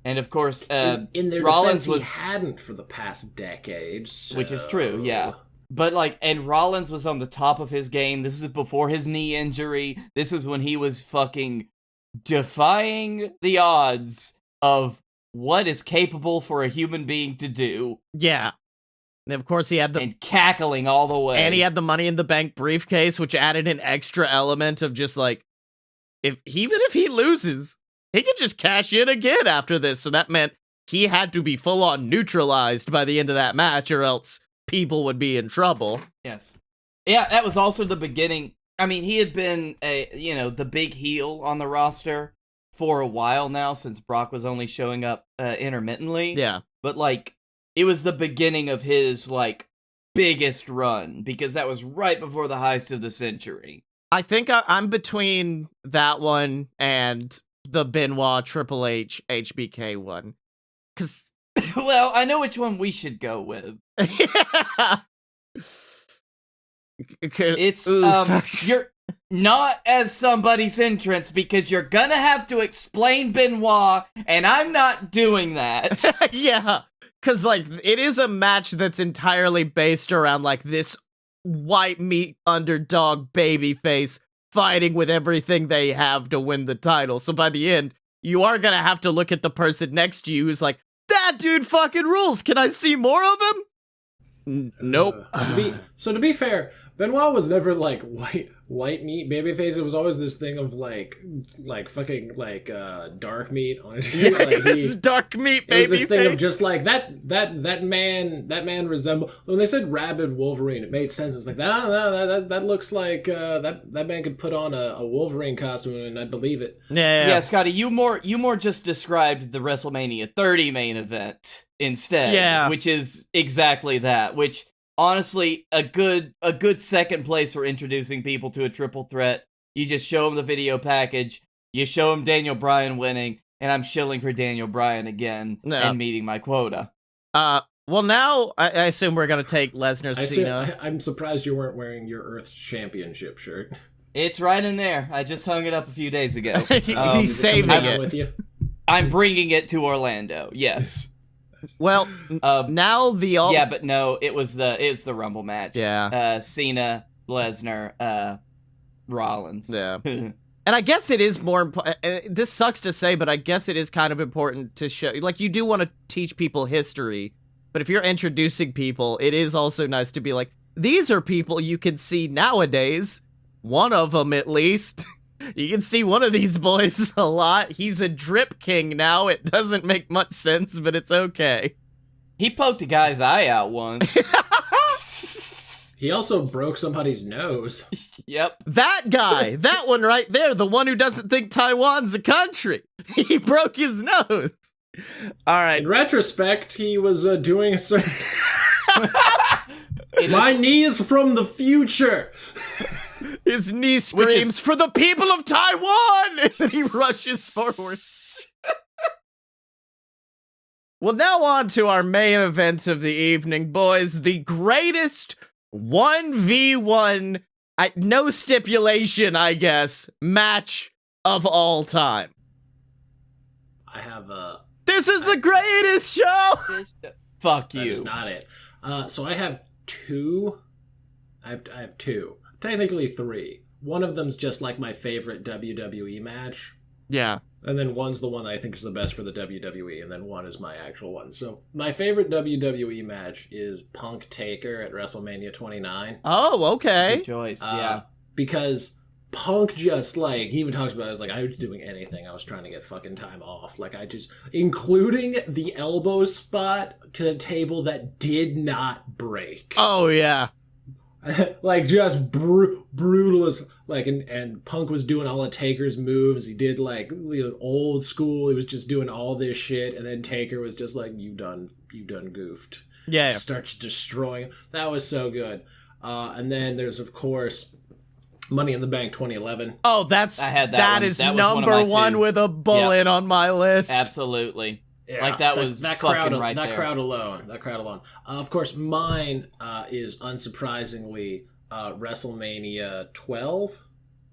And of course, in their Rollins defense, he hadn't for the past decade, so... Which is true, yeah. But and Rollins was on the top of his game. This was before his knee injury. This was when he was fucking defying the odds of what is capable for a human being to do. Yeah. And of course he had and cackling all the way. And he had the Money in the Bank briefcase, which added an extra element of just like, even if he loses, he could just cash in again after this. So that meant he had to be full on neutralized by the end of that match, or else people would be in trouble. Yes. Yeah, that was also the beginning. I mean, he had been the big heel on the roster for a while now, since Brock was only showing up intermittently. Yeah. But it was the beginning of his, biggest run, because that was right before the heist of the century. I think I'm between that one and the Benoit Triple H HBK one. Because... well, I know which one we should go with. Yeah. It's, you're not as somebody's entrance, because you're gonna have to explain Benoit, and I'm not doing that. Yeah. Because, it is a match that's entirely based around, this white meat underdog babyface fighting with everything they have to win the title. So by the end, you are going to have to look at the person next to you who's like, that dude fucking rules. Can I see more of him? Nope. To be fair, Benoit was never white meat babyface. It was always this thing of fucking dark meat on it. Yes, dark meat babyface. It was this thing of just that man resembled, when they said rabid Wolverine, it made sense. It's that looks like that man could put on a Wolverine costume and I'd believe it. Yeah, Scotty, you more just described the WrestleMania 30 main event instead. Yeah. Which is exactly that, which honestly, a good second place for introducing people to a triple threat. You just show them the video package, you show them Daniel Bryan winning, and I'm shilling for Daniel Bryan again and meeting my quota. Well, now I assume we're gonna take Lesnar Cena. I'm surprised you weren't wearing your Earth Championship shirt. It's right in there. I just hung it up a few days ago. He's saving it. With you? I'm bringing it to Orlando. Yes. Well, now yeah, but no, it's the Rumble match. Yeah. Cena, Lesnar, Rollins. Yeah. And I guess it is more important. This sucks to say, but I guess it is kind of important to show. You do want to teach people history, but if you're introducing people, it is also nice to be like, these are people you can see nowadays. One of them, at least. You can see one of these boys a lot. He's a drip king now. It doesn't make much sense, but it's okay. He poked a guy's eye out once. He also broke somebody's nose. Yep. That guy. That one right there. The one who doesn't think Taiwan's a country. He broke his nose. All right. In retrospect, he was doing a certain... My knee is from the future. His knee screams, for the people of Taiwan! And he rushes forward. Well, now on to our main event of the evening, boys. The greatest 1v1, no stipulation, I guess, match of all time. I have This is the greatest show! Fuck that you. is not it. So I have two. I have two. Technically three. One of them's just like my favorite WWE match. Yeah. And then one's the one that I think is the best for the WWE, and then one is my actual one. So my favorite WWE match is Punk Taker at WrestleMania 29. Oh, okay. Good choice, yeah. Because Punk just, like, he even talks about it as, like, I was doing anything. I was trying to get fucking time off. Like, I just, including the elbow spot to the table that did not break. Oh, yeah. Like, just brutal as, like, and Punk was doing all of Taker's moves. He did, like, old school. He was just doing all this shit, and then Taker was just like, you done goofed. Yeah. Just starts destroying. That was so good. And then there's, of course, Money in the Bank 2011. Oh, that's I had that that one. is That was one of number my one two. with a bullet on my list. Absolutely. Yeah, Like, that was that fucking crowd, right that there. crowd alone. That crowd alone. Of course, mine is unsurprisingly WrestleMania 12?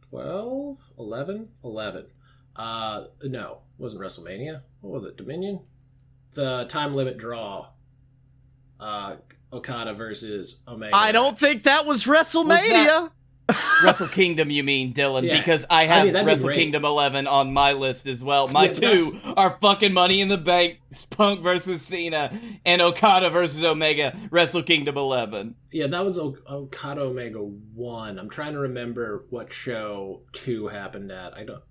12? 11? 11. No, wasn't WrestleMania. What was it? Dominion? The time limit draw. Okada versus Omega. I don't think that was WrestleMania. Wrestle Kingdom, you mean, Dylan? Yeah. Because I have that'd be Wrestle great. Kingdom 11 on my list as well. My Yeah, two are fucking Money in the Bank, Punk versus Cena, and Okada versus Omega, Wrestle Kingdom 11. Yeah, that was Okada Omega 1. I'm trying to remember what show 2 happened at. I don't...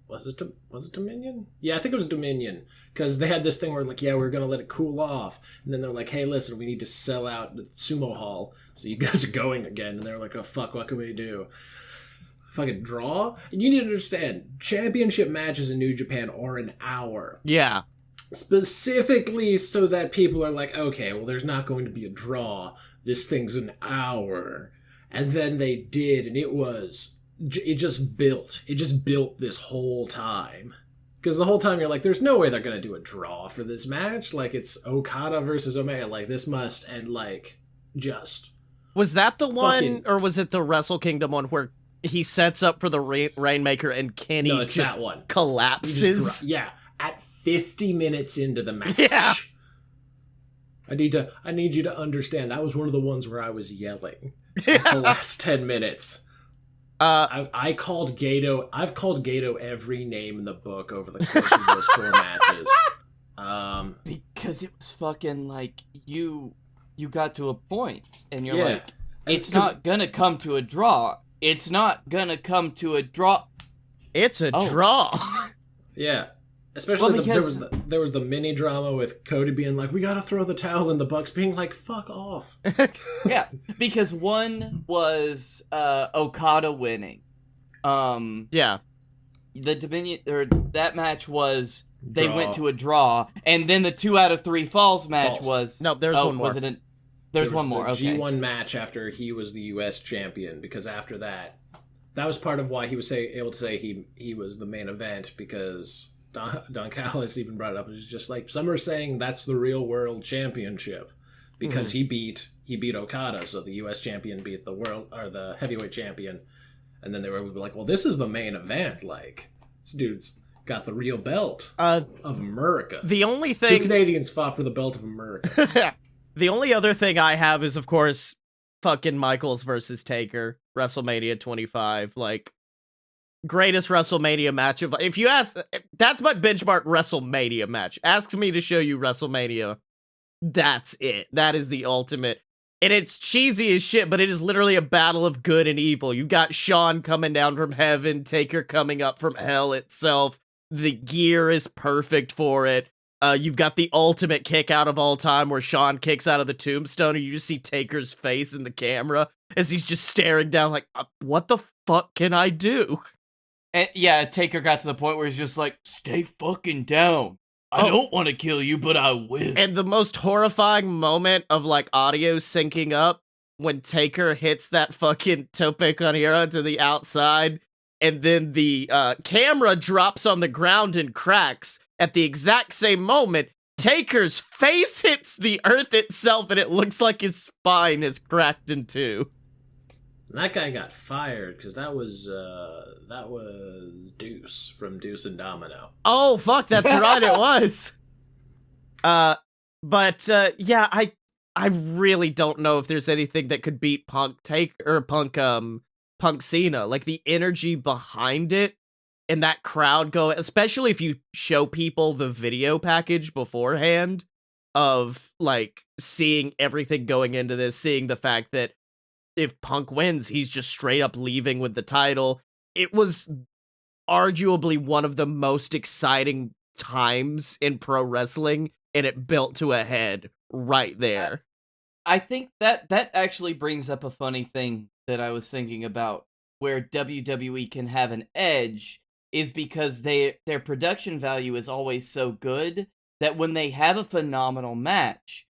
Was it Dominion? Yeah, I think it was Dominion. Because they had this thing where, like, yeah, we're going to let it cool off. And then they're like, hey, listen, we need to sell out the Sumo Hall. So you guys are going again. And they're like, oh, fuck, what can we do? Fucking draw? And you need to understand, championship matches in New Japan are an hour. Yeah. Specifically so that people are like, okay, well, there's not going to be a draw. This thing's an hour. And then they did, and it just built this whole time. Because the whole time you're like, there's no way they're going to do a draw for this match. Like, it's Okada versus Omega. Like, this must, and like, just. Was that the one, Fucking- or was it the Wrestle Kingdom one where he sets up for the Rainmaker and Kenny No, it's just that one. collapses? Yeah, at 50 minutes into the match. Yeah. I need you to understand, that was one of the ones where I was yelling at the last 10 minutes. I called Grado. I've called Grado every name in the book over the course of those 4 matches. Because it was fucking like, you got to a point, and you're Yeah. like, it's not gonna come to a draw. It's not gonna come to a draw. It's a draw. Yeah, especially Well, because- there was the mini drama with Cody being like, "We gotta throw the towel," and the Bucks being like, "Fuck off." Yeah, because one was Okada winning. Yeah. The Dominion, or that match was they Draw. went to a draw, and then the 2 out of 3 falls match Falls. was No, there's one more. Was it? There's one more. The Okay. G1 match after he was the U.S. champion, because after that was part of why he was able to say he was the main event, because Don Callis even brought it up. It was just like, some are saying that's the real world championship because he beat Okada, so the U.S. champion beat the world, or the heavyweight champion, and then they were able to be like, well, this is the main event. Like, this dude's got the real belt of America. The only 2 thing Canadians fought for the belt of America. the only other thing I have is, of course, fucking Michaels versus Taker, WrestleMania 25. Like, greatest WrestleMania match of. If you ask, that's my benchmark WrestleMania match. Ask me to show you WrestleMania. That's it. That is the ultimate. And it's cheesy as shit, but it is literally a battle of good and evil. You've got Shawn coming down from heaven, Taker coming up from hell itself. The gear is perfect for it. You've got the ultimate kick out of all time where Shawn kicks out of the tombstone and you just see Taker's face in the camera as he's just staring down like, what the fuck can I do? And yeah, Taker got to the point where he's just like, stay fucking down. I don't want to kill you, but I will. And the most horrifying moment of like audio syncing up when Taker hits that fucking tope con hilo to the outside, and then the camera drops on the ground and cracks. At the exact same moment, Taker's face hits the earth itself, and it looks like his spine is cracked in 2. And that guy got fired because that was Deuce from Deuce and Domino. Oh fuck, that's right, it was. But yeah, I really don't know if there's anything that could beat Punk Cena. Like the energy behind it and that crowd going, especially if you show people the video package beforehand of like seeing everything going into this, seeing the fact that if Punk wins, he's just straight up leaving with the title. It was arguably one of the most exciting times in pro wrestling, and it built to a head right there. I think that actually brings up a funny thing that I was thinking about, where WWE can have an edge is because their production value is always so good that when they have a phenomenal match,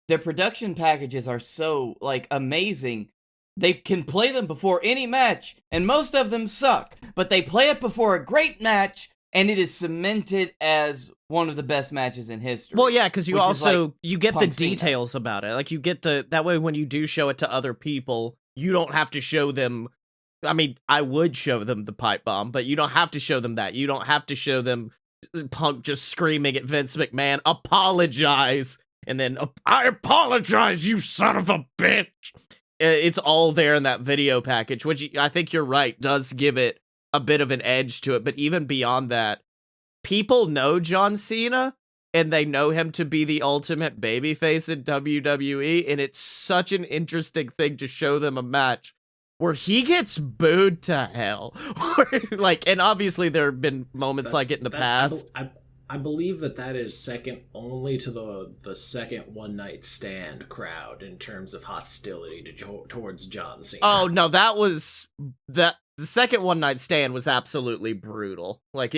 their production packages are so like amazing. They can play them before any match, and most of them suck, but they play it before a great match, and it is cemented as one of the best matches in history. Well, yeah, because you also, like you get the Punk Cena. details about it. Like, you get that way when you do show it to other people, you don't have to show them, I mean, I would show them the pipe bomb, but you don't have to show them that. You don't have to show them Punk just screaming at Vince McMahon, apologize, and then, I apologize, you son of a bitch! It's all there in that video package, which I think you're right, does give it a bit of an edge to it. But even beyond that, people know John Cena, and they know him to be the ultimate babyface in WWE, and it's such an interesting thing to show them a match where he gets booed to hell. Like, and obviously there have been moments like it in the past. I believe that is second only to the second one night stand crowd in terms of hostility towards John Cena. Oh no, the second one night stand was absolutely brutal. Like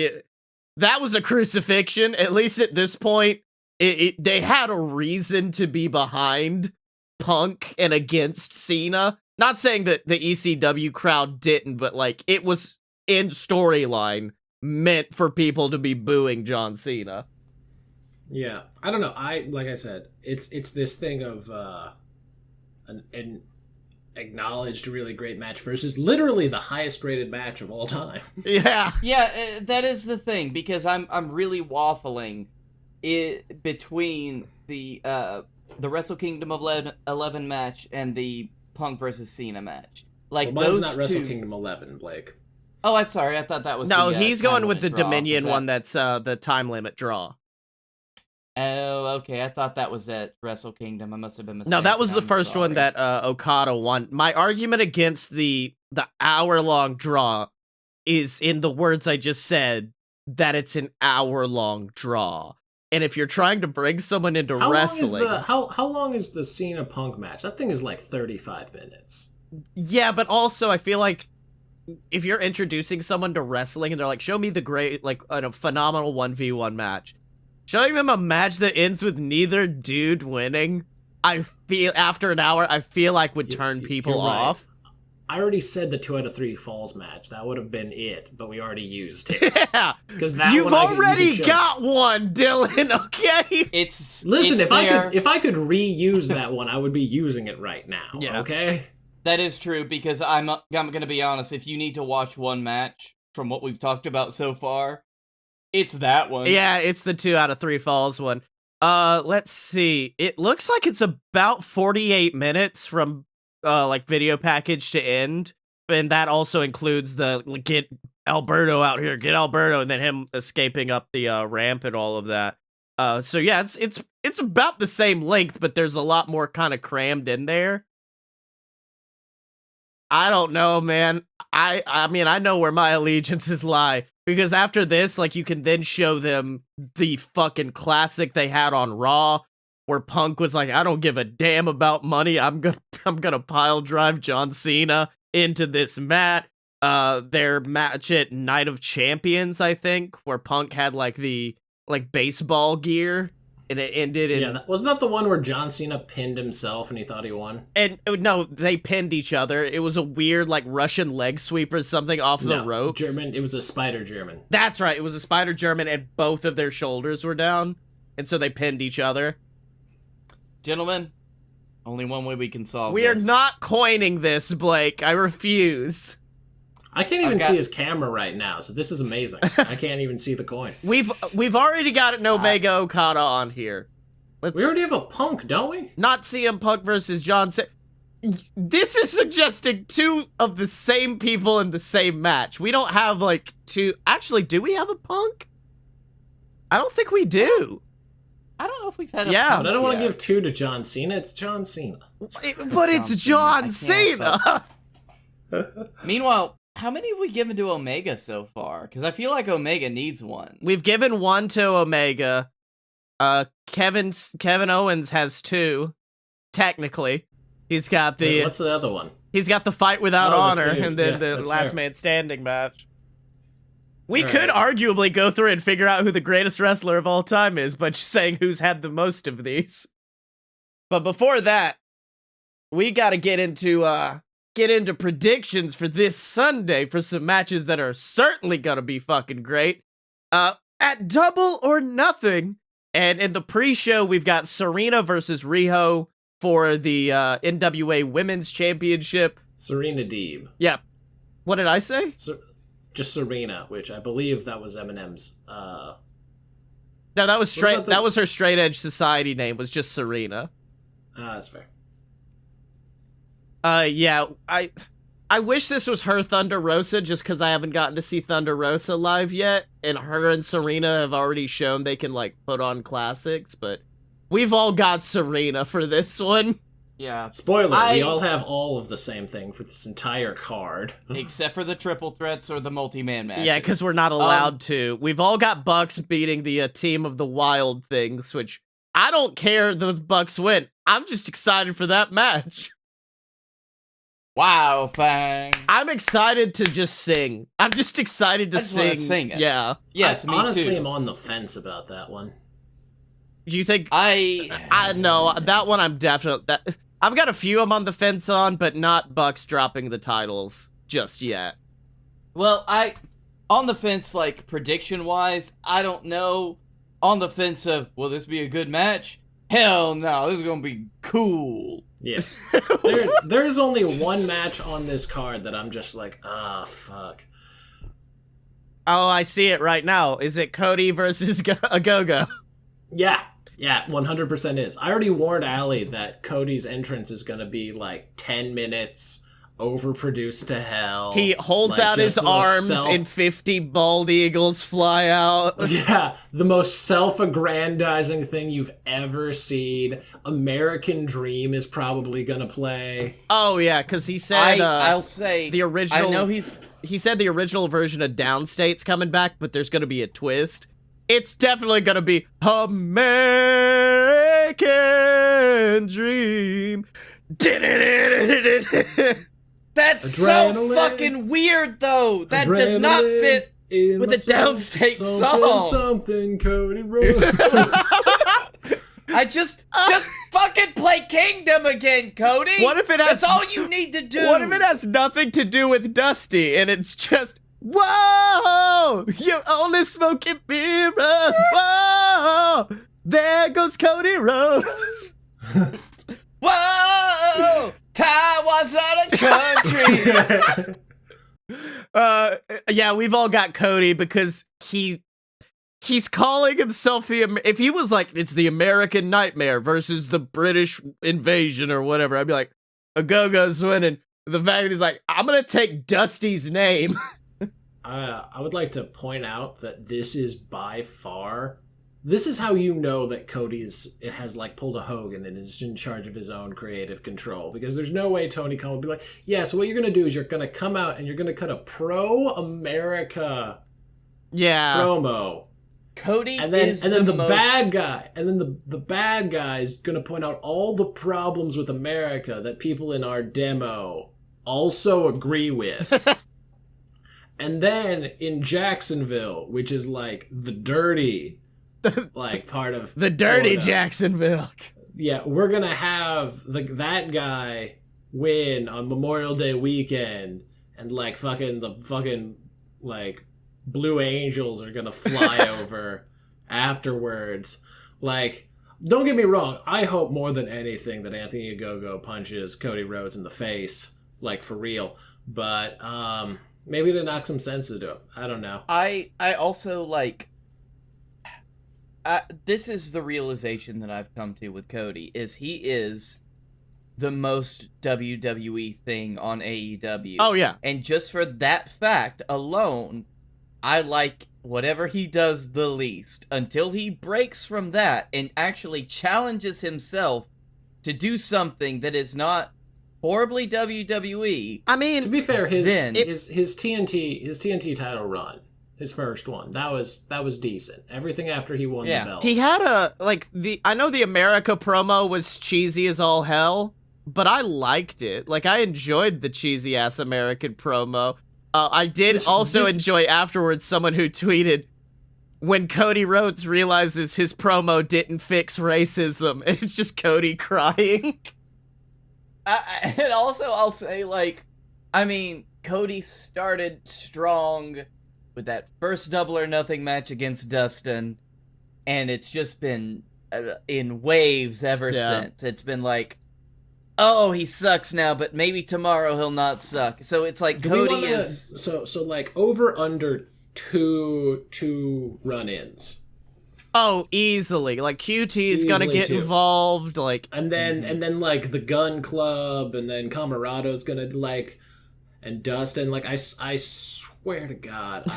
that was a crucifixion. At least at this point, they had a reason to be behind Punk and against Cena. Not saying that the ECW crowd didn't, but like it was in storyline meant for people to be booing John Cena. Yeah, I don't know. Like I said, it's this thing of an acknowledged really great match versus literally the highest rated match of all time. Yeah, that is the thing, because I'm really waffling between the Wrestle Kingdom of 11 match and the Punk versus Cena match. Like, well, mine's those not Wrestle two... Kingdom 11, Blake. Oh, I'm sorry. I thought that was no. the, He's time going with limit the draw. Dominion Was that... one. That's the time limit draw. Oh, okay. I thought that was at Wrestle Kingdom. I must have been mistaken. No, that was the I'm first one sorry. that Okada won. My argument against the hour-long draw is in the words I just said, that it's an hour-long draw. And if you're trying to bring someone into wrestling... How long is the Cena Punk match? That thing is like 35 minutes. Yeah, but also I feel like if you're introducing someone to wrestling and they're like, show me the great, like, a phenomenal 1v1 match, showing them a match that ends with neither dude winning, I feel, after an hour, I feel like would turn people off. I already said the 2 out of 3 falls match. That would have been it, but we already used it. Yeah, because you've already got one, Dylan. Okay. Listen. It's if I could reuse that one, I would be using it right now. Yeah. Okay. That is true, because I'm gonna be honest. If you need to watch one match from what we've talked about so far, it's that one. Yeah, it's the 2 out of 3 falls one. Let's see. It looks like it's about 48 minutes from like video package to end, and that also includes the get Alberto out here, get Alberto, and then him escaping up the ramp and all of that. So yeah, it's about the same length, but there's a lot more kind of crammed in there. I don't know, man. I mean, I know where my allegiances lie, because after this, like, you can then show them the fucking classic they had on Raw, where Punk was like, I don't give a damn about money. I'm gonna pile drive John Cena into this mat. Their match at Night of Champions, I think, where Punk had like the baseball gear. And it ended in... Yeah, wasn't that the one where John Cena pinned himself and he thought he won? And no, they pinned each other. It was a weird, like, Russian leg sweep or something off the ropes. German. It was a Spider German. That's right. It was a Spider German, and both of their shoulders were down, and so they pinned each other. Gentlemen, Only one way we can solve We are this. not coining this, Blake. I refuse. I can't even see his camera right now, so this is amazing. I can't even see the coin. We've already got an Omega Okada on here. We already have a Punk, don't we? Not CM Punk versus John Cena. This is suggesting two of the same people in the same match. We don't have, like, two... Actually, do we have a Punk? I don't think we do. I don't know if we've had a Yeah. But I don't want to give two to John Cena. It's John Cena. But it's John Cena! Meanwhile, how many have we given to Omega so far? Because I feel like Omega needs one. We've given one to Omega. Kevin Owens has two. Technically. He's got the... Wait, what's the other one? He's got the fight without the honor, feud. and then Yeah, the that's last fair. man standing match. We All could right. arguably go through and figure out who the greatest wrestler of all time is by just saying who's had the most of these. But before that, we gotta get into predictions for this Sunday for some matches that are certainly gonna be fucking great. At Double or Nothing, and in the pre-show, we've got Serena versus Riho for the NWA Women's Championship. Serena Deeb. Yeah. What did I say? Just Serena, which I believe that was Eminem's. No, that was straight. That was her straight edge society name. Was just Serena. That's fair. Yeah. I wish this was her Thunder Rosa, just because I haven't gotten to see Thunder Rosa live yet, and her and Serena have already shown they can like put on classics. But we've all got Serena for this one. Yeah. Spoiler: we all have all of the same thing for this entire card. Except for the triple threats or the multi-man matches. Yeah, because we're not allowed to. We've all got Bucks beating the team of the Wild Things, which I don't care the Bucks win. I'm just excited for that match. Wow, Fang. I'm excited to just sing. I'm just excited to I just wanna sing. sing it. Yeah. Yes, me honestly, too. I'm on the fence about that one. Do you think? I know that one. I'm definitely that. I've got a few I'm on the fence on, but not Bucks dropping the titles just yet. Well, on the fence, like, prediction-wise, I don't know. On the fence of, will this be a good match? Hell no, this is gonna be cool. Yeah. There's only one match on this card that I'm just like, ah, fuck. Oh, I see it right now. Is it Cody versus Agogo? Yeah, 100% is. I already warned Allie that Cody's entrance is gonna be like 10 minutes, overproduced to hell. He holds like, out his just the most arms and 50 bald eagles fly out. Yeah, the most self-aggrandizing thing you've ever seen. American Dream is probably gonna play. Oh yeah, because he said I'll say the original. I know he said the original version of Downstate's coming back, but there's gonna be a twist. It's definitely gonna be American Dream. That's Adrenaline. so fucking weird, though. That does not fit with a downstate song. Something Cody Rhodes. I just fucking play Kingdom again, Cody. What if it has? That's all you need to do. What if it has nothing to do with Dusty and it's just whoa? You're only smoking mirrors. Whoa! There goes Cody Rhodes. Whoa! Taiwan's not a country. Yeah, we've all got Cody because he's calling himself if he was like, it's the American Nightmare versus the British Invasion or whatever, I'd be like, Agogo's winning. The fact that he's like, I'm gonna take Dusty's name. I would like to point out that this is by far. This is how you know that Cody has like pulled a Hogan and is in charge of his own creative control. Because there's no way Tony Khan would be like, yeah, so what you're going to do is you're going to come out and you're going to cut a pro-America promo. Cody and then the most... bad guy. And then the bad guy is going to point out all the problems with America that people in our demo also agree with. And then in Jacksonville, which is like the dirty... like part of the dirty Florida. Jacksonville. Yeah, we're gonna have that guy win on Memorial Day weekend, and like the fucking like Blue Angels are gonna fly over afterwards. Like don't get me wrong. I hope more than anything that Anthony Ogogo punches Cody Rhodes in the face, like for real. But maybe to knock some sense into him. I don't know. I also like. This is the realization that I've come to with Cody, is he is the most WWE thing on AEW. Oh, yeah. And just for that fact alone, I like whatever he does the least, until he breaks from that and actually challenges himself to do something that is not horribly WWE. I mean, to be fair, his TNT title run, his first one, that was decent. Everything after he won the belt. He had I know the America promo was cheesy as all hell, but I liked it. Like, I enjoyed the cheesy ass American promo. I did enjoy afterwards someone who tweeted, when Cody Rhodes realizes his promo didn't fix racism, and it's just Cody crying. And also, I'll say, like, I mean, Cody started strong with that first Double or Nothing match against Dustin, and it's just been in waves ever since. It's been like, oh, he sucks now, but maybe tomorrow he'll not suck. So it's like Cody is... So like, over under two run-ins. Oh, easily. Like, QT is gonna get involved, like... And then, like, the Gun Club, and then Camarado's gonna, like... And Dustin, like, I swear to God,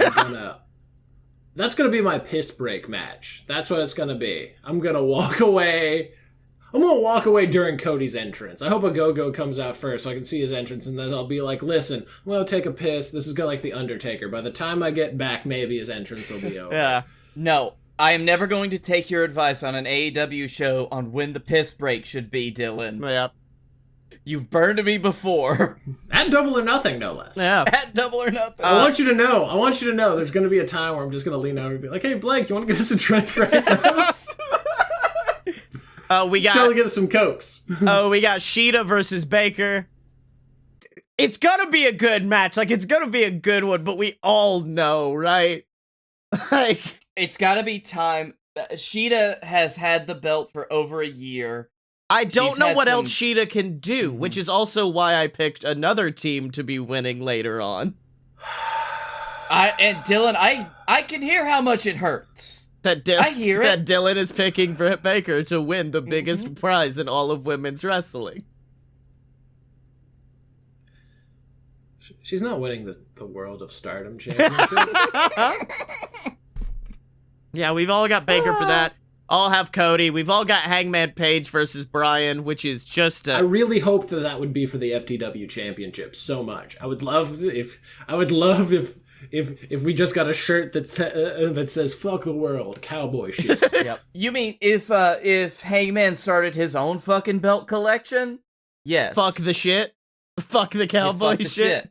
that's gonna be my piss break match. That's what it's gonna be. I'm gonna walk away during Cody's entrance. I hope a Go-Go comes out first so I can see his entrance, and then I'll be like, listen, I'm gonna take a piss. This is gonna like The Undertaker. By the time I get back, maybe his entrance will be over. Yeah. No, I am never going to take your advice on an AEW show on when the piss break should be, Dylan. Yeah. You've burned me before. At Double or Nothing, no less. Yeah. At Double or Nothing. I want you to know there's going to be a time where I'm just going to lean over and be like, hey, Blake, you want to get us a drink right now? We got... Totally get us some Cokes. We got Sheeta versus Baker. It's gonna be a good match. Like, it's gonna be a good one, but we all know, right? Like... It's gotta be time. Sheeta has had the belt for over a year. I don't know what else Sheeta can do, which is also why I picked another team to be winning later on. And Dylan, I can hear how much it hurts. I hear it. That Dylan is picking Britt Baker to win the biggest prize in all of women's wrestling. She's not winning the World of Stardom Championship. Yeah, we've all got Baker for that. All have Cody. We've all got Hangman Page versus Bryan, which is just I really hoped that would be for the FTW Championship so much. I would love if we just got a shirt that says "fuck the world" cowboy shit. Yep. You mean if Hangman started his own fucking belt collection? Yes. Fuck the shit. Fuck the cowboy shit.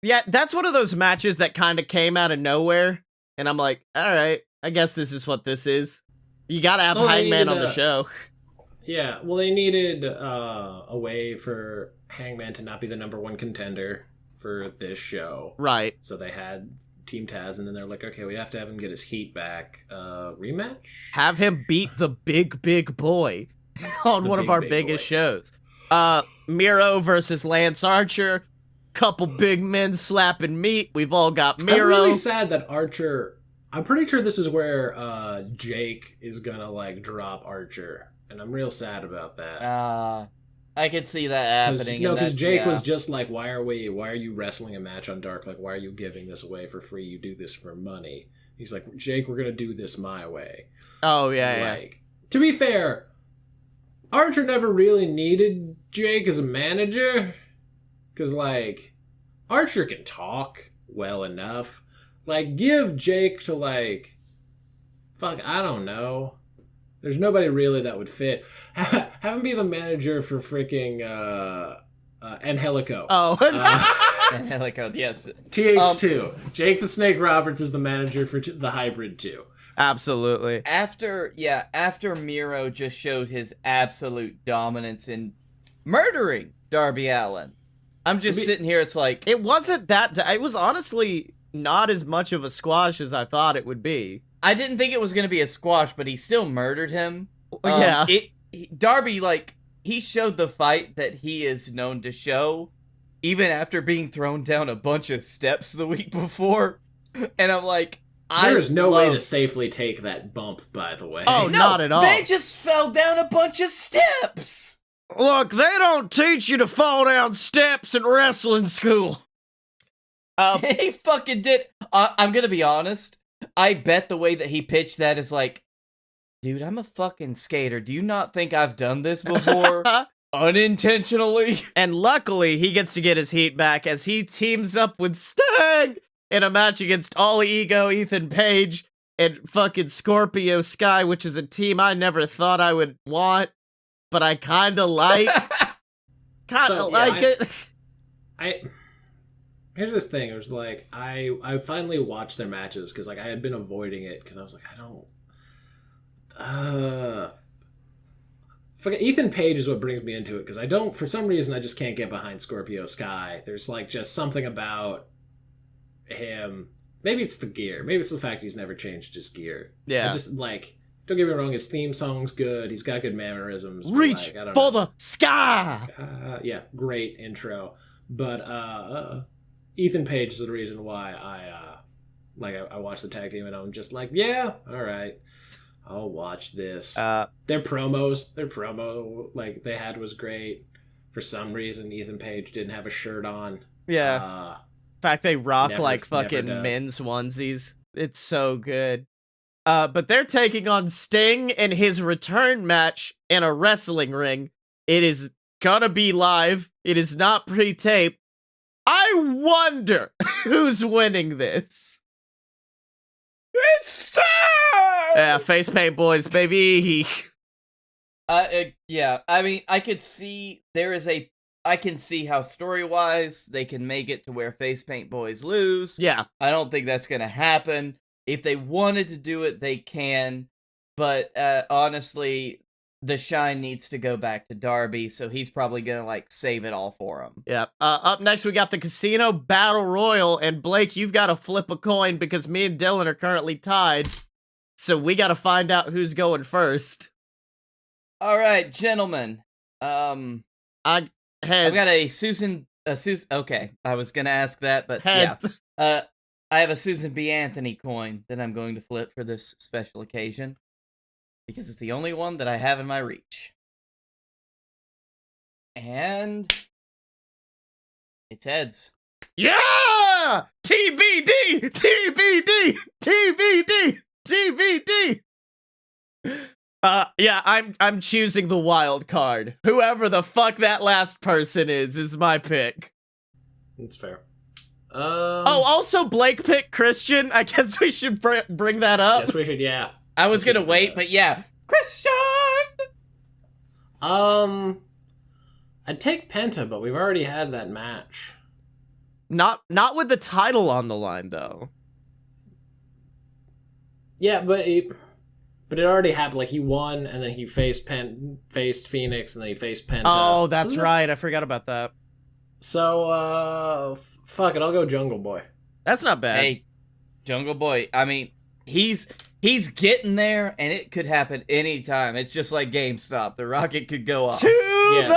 Yeah, that's one of those matches that kind of came out of nowhere, and I'm like, all right, I guess this is what this is. You gotta have Hangman on the show. Yeah, well, they needed a way for Hangman to not be the number one contender for this show. Right. So they had Team Taz, and then they're like, okay, we have to have him get his heat back. Rematch? Have him beat the big boy on one of our biggest shows. Miro versus Lance Archer. Couple big men slapping meat. We've all got Miro. I'm really sad that Archer... I'm pretty sure this is where Jake is gonna, like, drop Archer. And I'm real sad about that. I could see that happening. No, because Jake was just like, why are you wrestling a match on Dark? Like, why are you giving this away for free? You do this for money. He's like, Jake, we're gonna do this my way. Oh, yeah, like, to be fair, Archer never really needed Jake as a manager. Because, like, Archer can talk well enough. Like, give Jake to, like, fuck, I don't know. There's nobody really that would fit. Have him be the manager for freaking, Angelico. Oh. Angelico, yes. TH2. Jake the Snake Roberts is the manager for the Hybrid 2. Absolutely. After Miro just showed his absolute dominance in murdering Darby Allin. I'm just sitting here, it's like... It wasn't that... It was honestly not as much of a squash as I thought it would be. I didn't think it was going to be a squash, but he still murdered him. Yeah. Darby, like, he showed the fight that he is known to show, even after being thrown down a bunch of steps the week before. And I'm like, there's no way to safely take that bump, by the way. Oh, no, not at all. They just fell down a bunch of steps. Look, they don't teach you to fall down steps in wrestling school. He fucking did. I'm gonna be honest. I bet the way that he pitched that is like, dude, I'm a fucking skater. Do you not think I've done this before? Unintentionally. And luckily, he gets to get his heat back as he teams up with Sting in a match against All Ego, Ethan Page, and fucking Scorpio Sky, which is a team I never thought I would want, but I kinda like. it. Here's this thing. It was like, I finally watched their matches, because like I had been avoiding it, because I was like, Ethan Page is what brings me into it, because I don't, for some reason, I just can't get behind Scorpio Sky. There's like just something about him. Maybe it's the gear. Maybe it's the fact he's never changed his gear. Yeah. I just like, don't get me wrong, his theme song's good. He's got good mannerisms. Reach like, for the sky! Yeah, great intro. But Ethan Page is the reason why I watched the tag team, and I'm just like, yeah, all right, I'll watch this. Their promo like they had was great. For some reason, Ethan Page didn't have a shirt on. Yeah. In fact, they rock like fucking does. men's onesies. It's so good. But they're taking on Sting in his return match in a wrestling ring. It is gonna be live. It is not pre-taped. I wonder who's winning this. It's Sting! Yeah, face paint boys, baby. Yeah, I mean, I can see how story-wise they can make it to where face paint boys lose. Yeah. I don't think that's gonna happen. If they wanted to do it, they can. But honestly, the shine needs to go back to Darby, so he's probably gonna like save it all for him. Yeah. Up next, we got the Casino Battle Royal, and Blake, you've got to flip a coin because me and Dylan are currently tied. So we got to find out who's going first. All right, gentlemen. I've got a Susan. Okay, I was gonna ask that, but Heads. yeah. I have a Susan B. Anthony coin that I'm going to flip for this special occasion, because it's the only one that I have in my reach. And it's heads. Yeah! TBD! TBD! TBD! TBD! Yeah, I'm choosing the wild card. Whoever the fuck that last person is my pick. That's fair. Oh, also Blake picked Christian. I guess we should bring that up. Yes, we should, yeah. I was gonna wait, but yeah. Christian! I'd take Penta, but we've already had that match. Not with the title on the line, though. Yeah, but it already happened. Like, he won, and then he faced Phoenix, and then he faced Penta. Oh, that's right. I forgot about that. So, fuck it. I'll go Jungle Boy. That's not bad. Hey, Jungle Boy. I mean, he's getting there, and it could happen anytime. It's just like GameStop. The rocket could go off. To the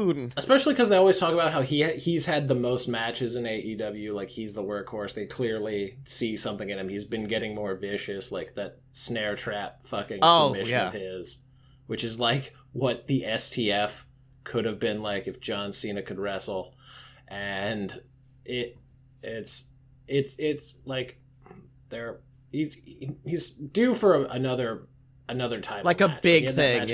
moon! Especially because they always talk about how he's had the most matches in AEW. Like, he's the workhorse. They clearly see something in him. He's been getting more vicious. Like, that snare trap fucking submission of his. Which is like what the STF could have been like if John Cena could wrestle. And it's like he's due for another title like match. A big thing,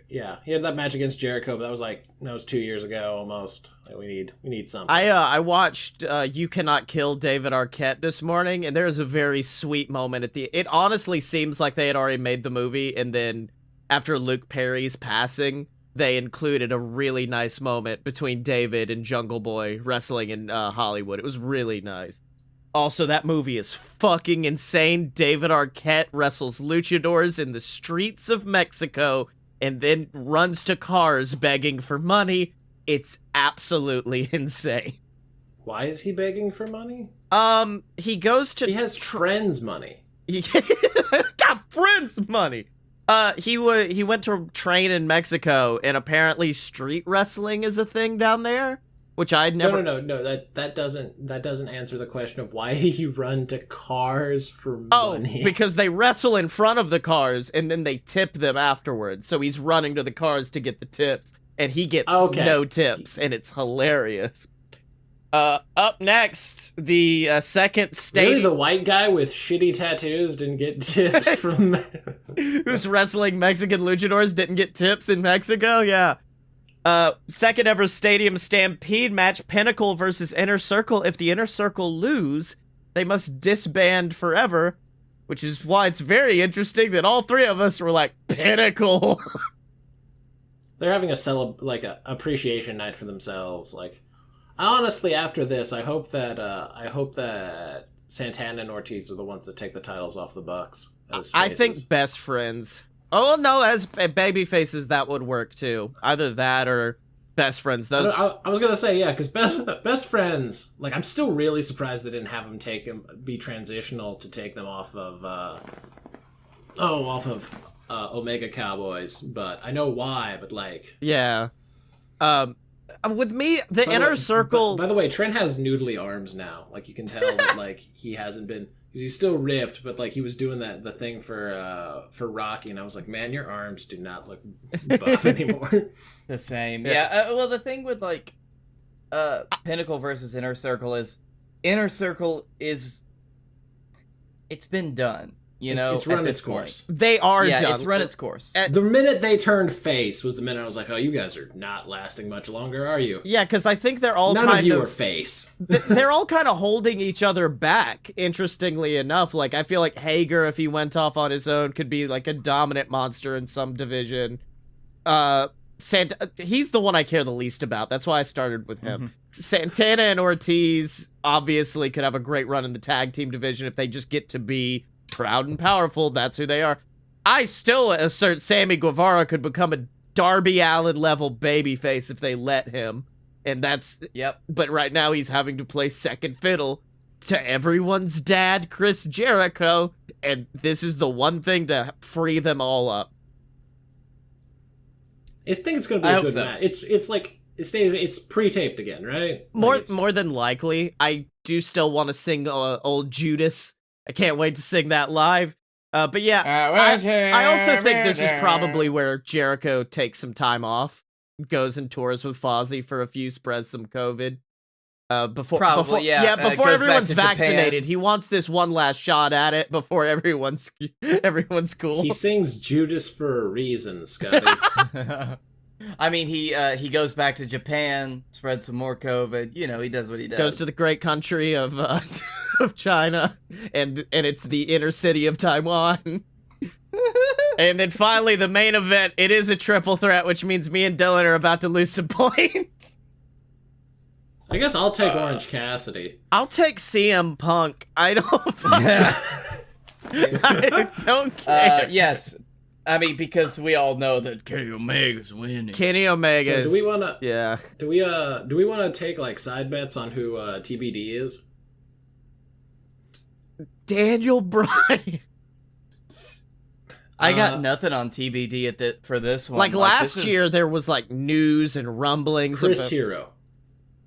yeah. He had that match against Jericho, but that was 2 years ago almost. Like, we need something. I watched You Cannot Kill David Arquette this morning, and there's a very sweet moment at it honestly seems like they had already made the movie, and then after Luke Perry's passing, they included a really nice moment between David and Jungle Boy wrestling in Hollywood. It was really nice. Also, that movie is fucking insane. David Arquette wrestles luchadors in the streets of Mexico and then runs to cars begging for money. It's absolutely insane. Why is he begging for money? He goes to... He has friends' money. Got friends' money. He went to train in Mexico, and apparently street wrestling is a thing down there, which I'd never. No. That doesn't answer the question of why he run to cars for money. Oh, because they wrestle in front of the cars and then they tip them afterwards. So he's running to the cars to get the tips, and he gets no tips, and it's hilarious. Up next, the second stadium. Really, the white guy with shitty tattoos didn't get tips from who's wrestling Mexican luchadors didn't get tips in Mexico? Yeah. Second ever Stadium Stampede match, Pinnacle versus Inner Circle. If the Inner Circle lose, they must disband forever, which is why it's very interesting that all three of us were like, Pinnacle! They're having a appreciation night for themselves, like... Honestly, after this, I hope that Santana and Ortiz are the ones that take the titles off the Bucks. I think best friends. Oh no, as baby faces that would work too. Either that or best friends. Those. I was gonna say yeah, because best friends. Like I'm still really surprised they didn't have him be transitional to take them off of Omega Cowboys. But I know why. But like yeah. With me, the Inner Circle... By the way, Trent has noodly arms now. Like, you can tell that, like, he hasn't been... Because he's still ripped, but, like, he was doing the thing for Rocky, and I was like, man, your arms do not look buff anymore. The same. Yeah, well, the thing with, like, Pinnacle versus Inner Circle is... Inner Circle is... It's been done. You know, it's run its course. They are done. It's run its course. The minute they turned face was the minute I was like, oh, you guys are not lasting much longer, are you? Yeah, because I think they're all None of you are face. They're all kind of holding each other back, interestingly enough. Like, I feel like Hager, if he went off on his own, could be, like, a dominant monster in some division. He's the one I care the least about. That's why I started with him. Mm-hmm. Santana and Ortiz obviously could have a great run in the tag team division if they just get to be... proud and powerful, that's who they are. I still assert Sammy Guevara could become a Darby Allin level babyface if they let him. And that's... Yep. But right now he's having to play second fiddle to everyone's dad, Chris Jericho. And this is the one thing to free them all up. I think it's going to be a good match. It's pre-taped again, right? More than likely. I do still want to sing old Judas. I can't wait to sing that live. But yeah, I also think this is probably where Jericho takes some time off, goes and tours with Fozzy for a few, spreads some COVID. Before everyone's vaccinated. He wants this one last shot at it before everyone's cool. He sings Judas for a reason, Scotty. I mean, he goes back to Japan, spreads some more COVID. You know, he does what he does. Goes to the great country of of China, and it's the inner city of Taiwan. And then finally, the main event. It is a triple threat, which means me and Dylan are about to lose some points. I guess I'll take Orange Cassidy. I'll take CM Punk. I don't care. Yes. I mean, because we all know that Kenny Omega's winning. Kenny Omega. So do we want to? Yeah. Do we want to take like side bets on who TBD is? Daniel Bryan. I got nothing on TBD for this one. Like last year, there was like news and rumblings. Chris Hero.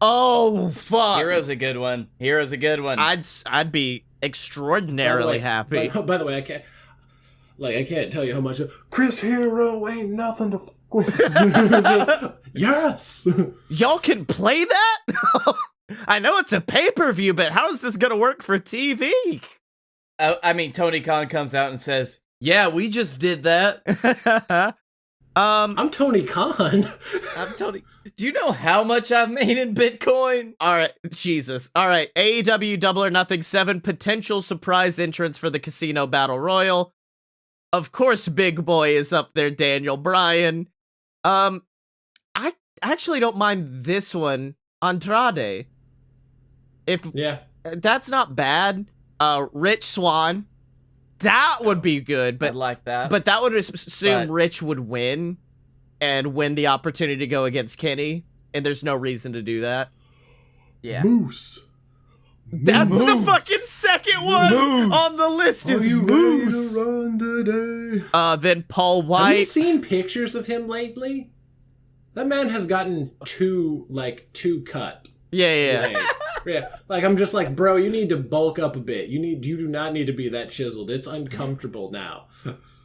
Oh fuck! Hero's a good one. I'd be extraordinarily happy. By the way, I can't tell you how much Chris Hero ain't nothing to fuck with. Yes! Y'all can play that? I know it's a pay-per-view, but how is this gonna work for TV? I mean, Tony Khan comes out and says, yeah, we just did that. I'm Tony Khan. Do you know how much I've made in Bitcoin? Alright, Jesus. Alright, AEW Double or Nothing 7, potential surprise entrance for the Casino Battle Royal. Of course, Big Boy is up there, Daniel Bryan. I actually don't mind this one, Andrade. That's not bad. Rich Swann, that would be good, but I'd like that. But that would assume Rich would win and win the opportunity to go against Kenny, and there's no reason to do that. Yeah. Moose. That's the Moose. fucking second one on the list is Moose. Run today? Then Paul Have you White. seen pictures of him lately? That man has gotten too cut. Yeah. Yeah. Like, I'm just like, bro, you need to bulk up a bit. You do not need to be that chiseled. It's uncomfortable now.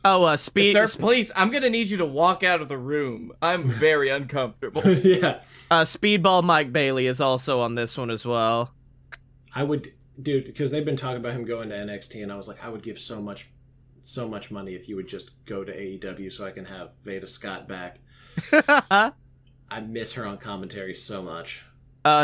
Oh, Speed. Sir, please, I'm gonna need you to walk out of the room. I'm very uncomfortable. Yeah. Speedball Mike Bailey is also on this one as well. I would, dude, because they've been talking about him going to NXT, and I was like, I would give so much money if you would just go to AEW so I can have Veda Scott back. I miss her on commentary so much.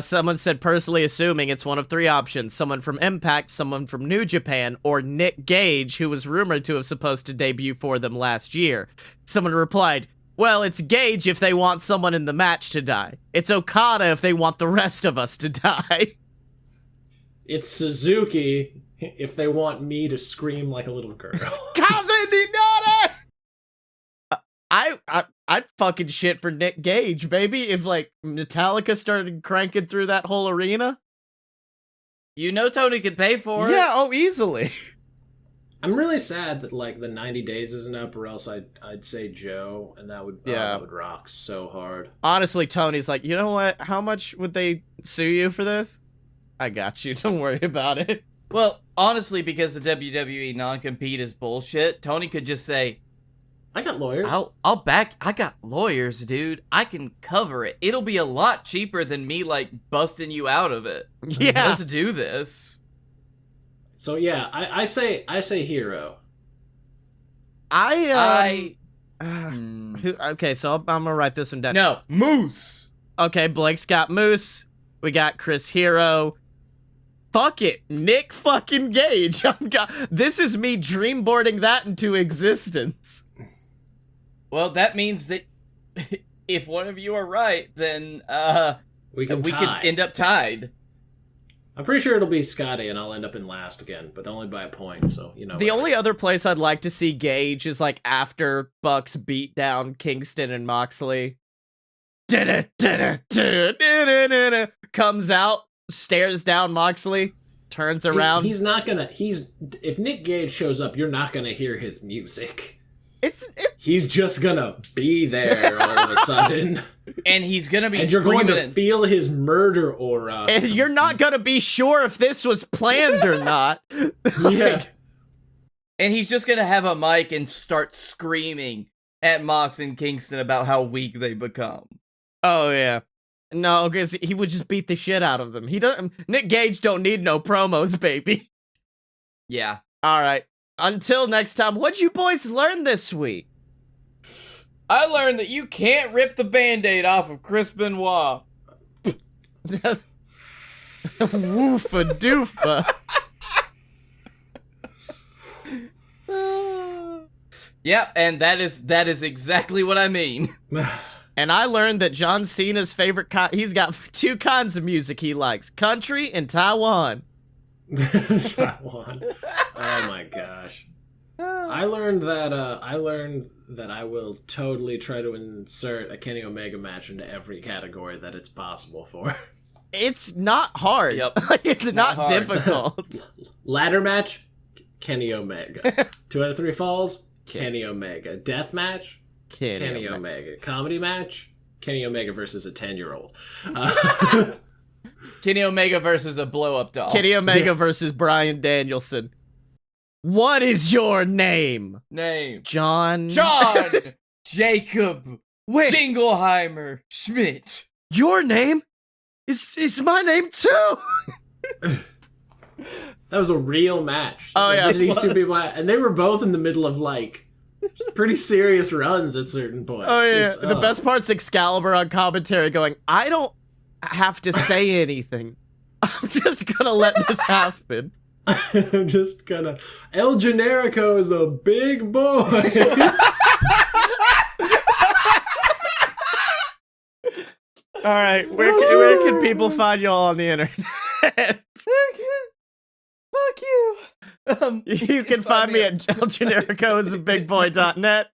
Someone said, personally assuming it's one of three options. Someone from Impact, someone from New Japan, or Nick Gage, who was rumored to have supposed to debut for them last year. Someone replied, well, it's Gage if they want someone in the match to die. It's Okada if they want the rest of us to die. It's Suzuki if they want me to scream like a little girl. I'd fucking shit for Nick Gage, baby, if, like, Metallica started cranking through that whole arena. You know Tony could pay for it. Yeah, oh, easily. I'm really sad that, like, the 90 days isn't up, or else I'd say Joe, and that would rock so hard. Honestly, Tony's like, you know what? How much would they sue you for this? I got you. Don't worry about it. Well, honestly, because the WWE non-compete is bullshit, Tony could just say, I got lawyers. I'll back. I got lawyers, dude. I can cover it. It'll be a lot cheaper than me, like, busting you out of it. Yeah. Let's do this. So yeah, I say Hero. Okay, so I'm gonna write this one down. No, Moose. Okay, Blake's got Moose. We got Chris Hero. Fuck it, Nick fucking Gage. This is me dreamboarding that into existence. Well, that means that if one of you are right, then We could end up tied. I'm pretty sure it'll be Scotty, and I'll end up in last again, but only by a point. So you know. The only other place I'd like to see Gage is like after Bucks beat down Kingston and Moxley. Comes out, stares down Moxley, turns around. He's not gonna. If Nick Gage shows up, you're not gonna hear his music. He's just gonna be there all of a sudden. And he's gonna be and you're going to feel his murder aura. And you're not gonna be sure if this was planned or not. Yeah. And he's just gonna have a mic and start screaming at Mox and Kingston about how weak they become. Oh yeah. No, because he would just beat the shit out of them. Nick Gage don't need no promos, baby. Yeah. Alright. Until next time, what'd you boys learn this week? I learned that you can't rip the Band-Aid off of Chris Benoit. Woofa doofa. Yep, and that is exactly what I mean. And I learned that John Cena's favorite he's got two kinds of music he likes, country and Taiwan. Taiwan. Oh my gosh. I learned that I will totally try to insert a Kenny Omega match into every category that it's possible for. It's not hard. Yep. It's not hard. difficult. Ladder match, Kenny Omega. 2 out of 3 falls, Kenny Omega. Death match, Kenny Omega. Comedy match, Kenny Omega versus a 10-year-old. Kenny Omega versus a blow-up doll. Kenny Omega versus Bryan Danielson. What is your name? John Jacob Wait. Jingleheimer Schmidt. Your name is my name too. That was a real match. Oh yeah, these two people, and they were both in the middle of like pretty serious runs at certain points. Oh yeah, the best part's Excalibur on commentary going, I don't have to say anything. I'm just gonna let this happen. I'm just gonna. El Generico is a big boy. All right, where can people find y'all on the internet? Fuck you. You can find me at elgenericoisabigboy.net.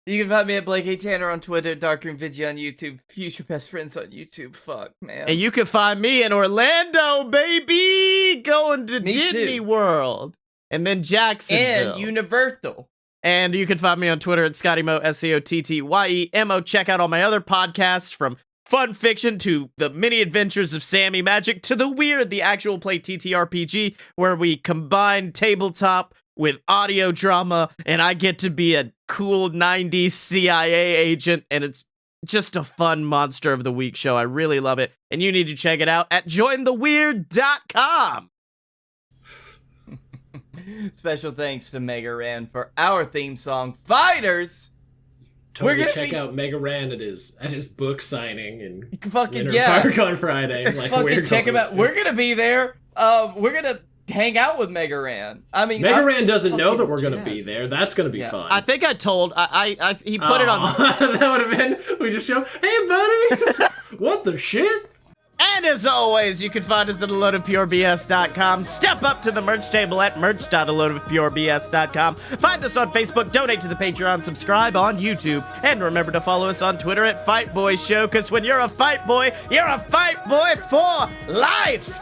You can find me at Blake A. Tanner on Twitter, Darkroom Video on YouTube, Future Best Friends on YouTube. Fuck, man. And you can find me in Orlando, baby, going to Disney World. And then Jacksonville. And Universal. And you can find me on Twitter at ScottyMo, SCOTTYEMO. Check out all my other podcasts, from fun fiction to the mini adventures of Sammy Magic to the weird, the actual play TTRPG, where we combine tabletop with audio drama, and I get to be a cool 90s CIA agent, and it's just a fun Monster of the Week show. I really love it, and you need to check it out at jointheweird.com. Special thanks to Mega Ran for our theme song, Fighters. Totally check out Mega Ran at his book signing in fucking Winter Park on Friday. Like, fucking check him out. We're gonna be there. We're gonna hang out with Mega Ran. I mean, Mega Ran doesn't know that we're gonna be there. That's gonna be fun. I think I told he put it on. That would have been, we just show, hey buddy, what the shit? And as always, you can find us at aloadofpurebs.com. Step up to the merch table at merch.aloadofpurebs.com. Find us on Facebook, donate to the Patreon, subscribe on YouTube, and remember to follow us on Twitter at Fight Boy Show, because when you're a fight boy for life!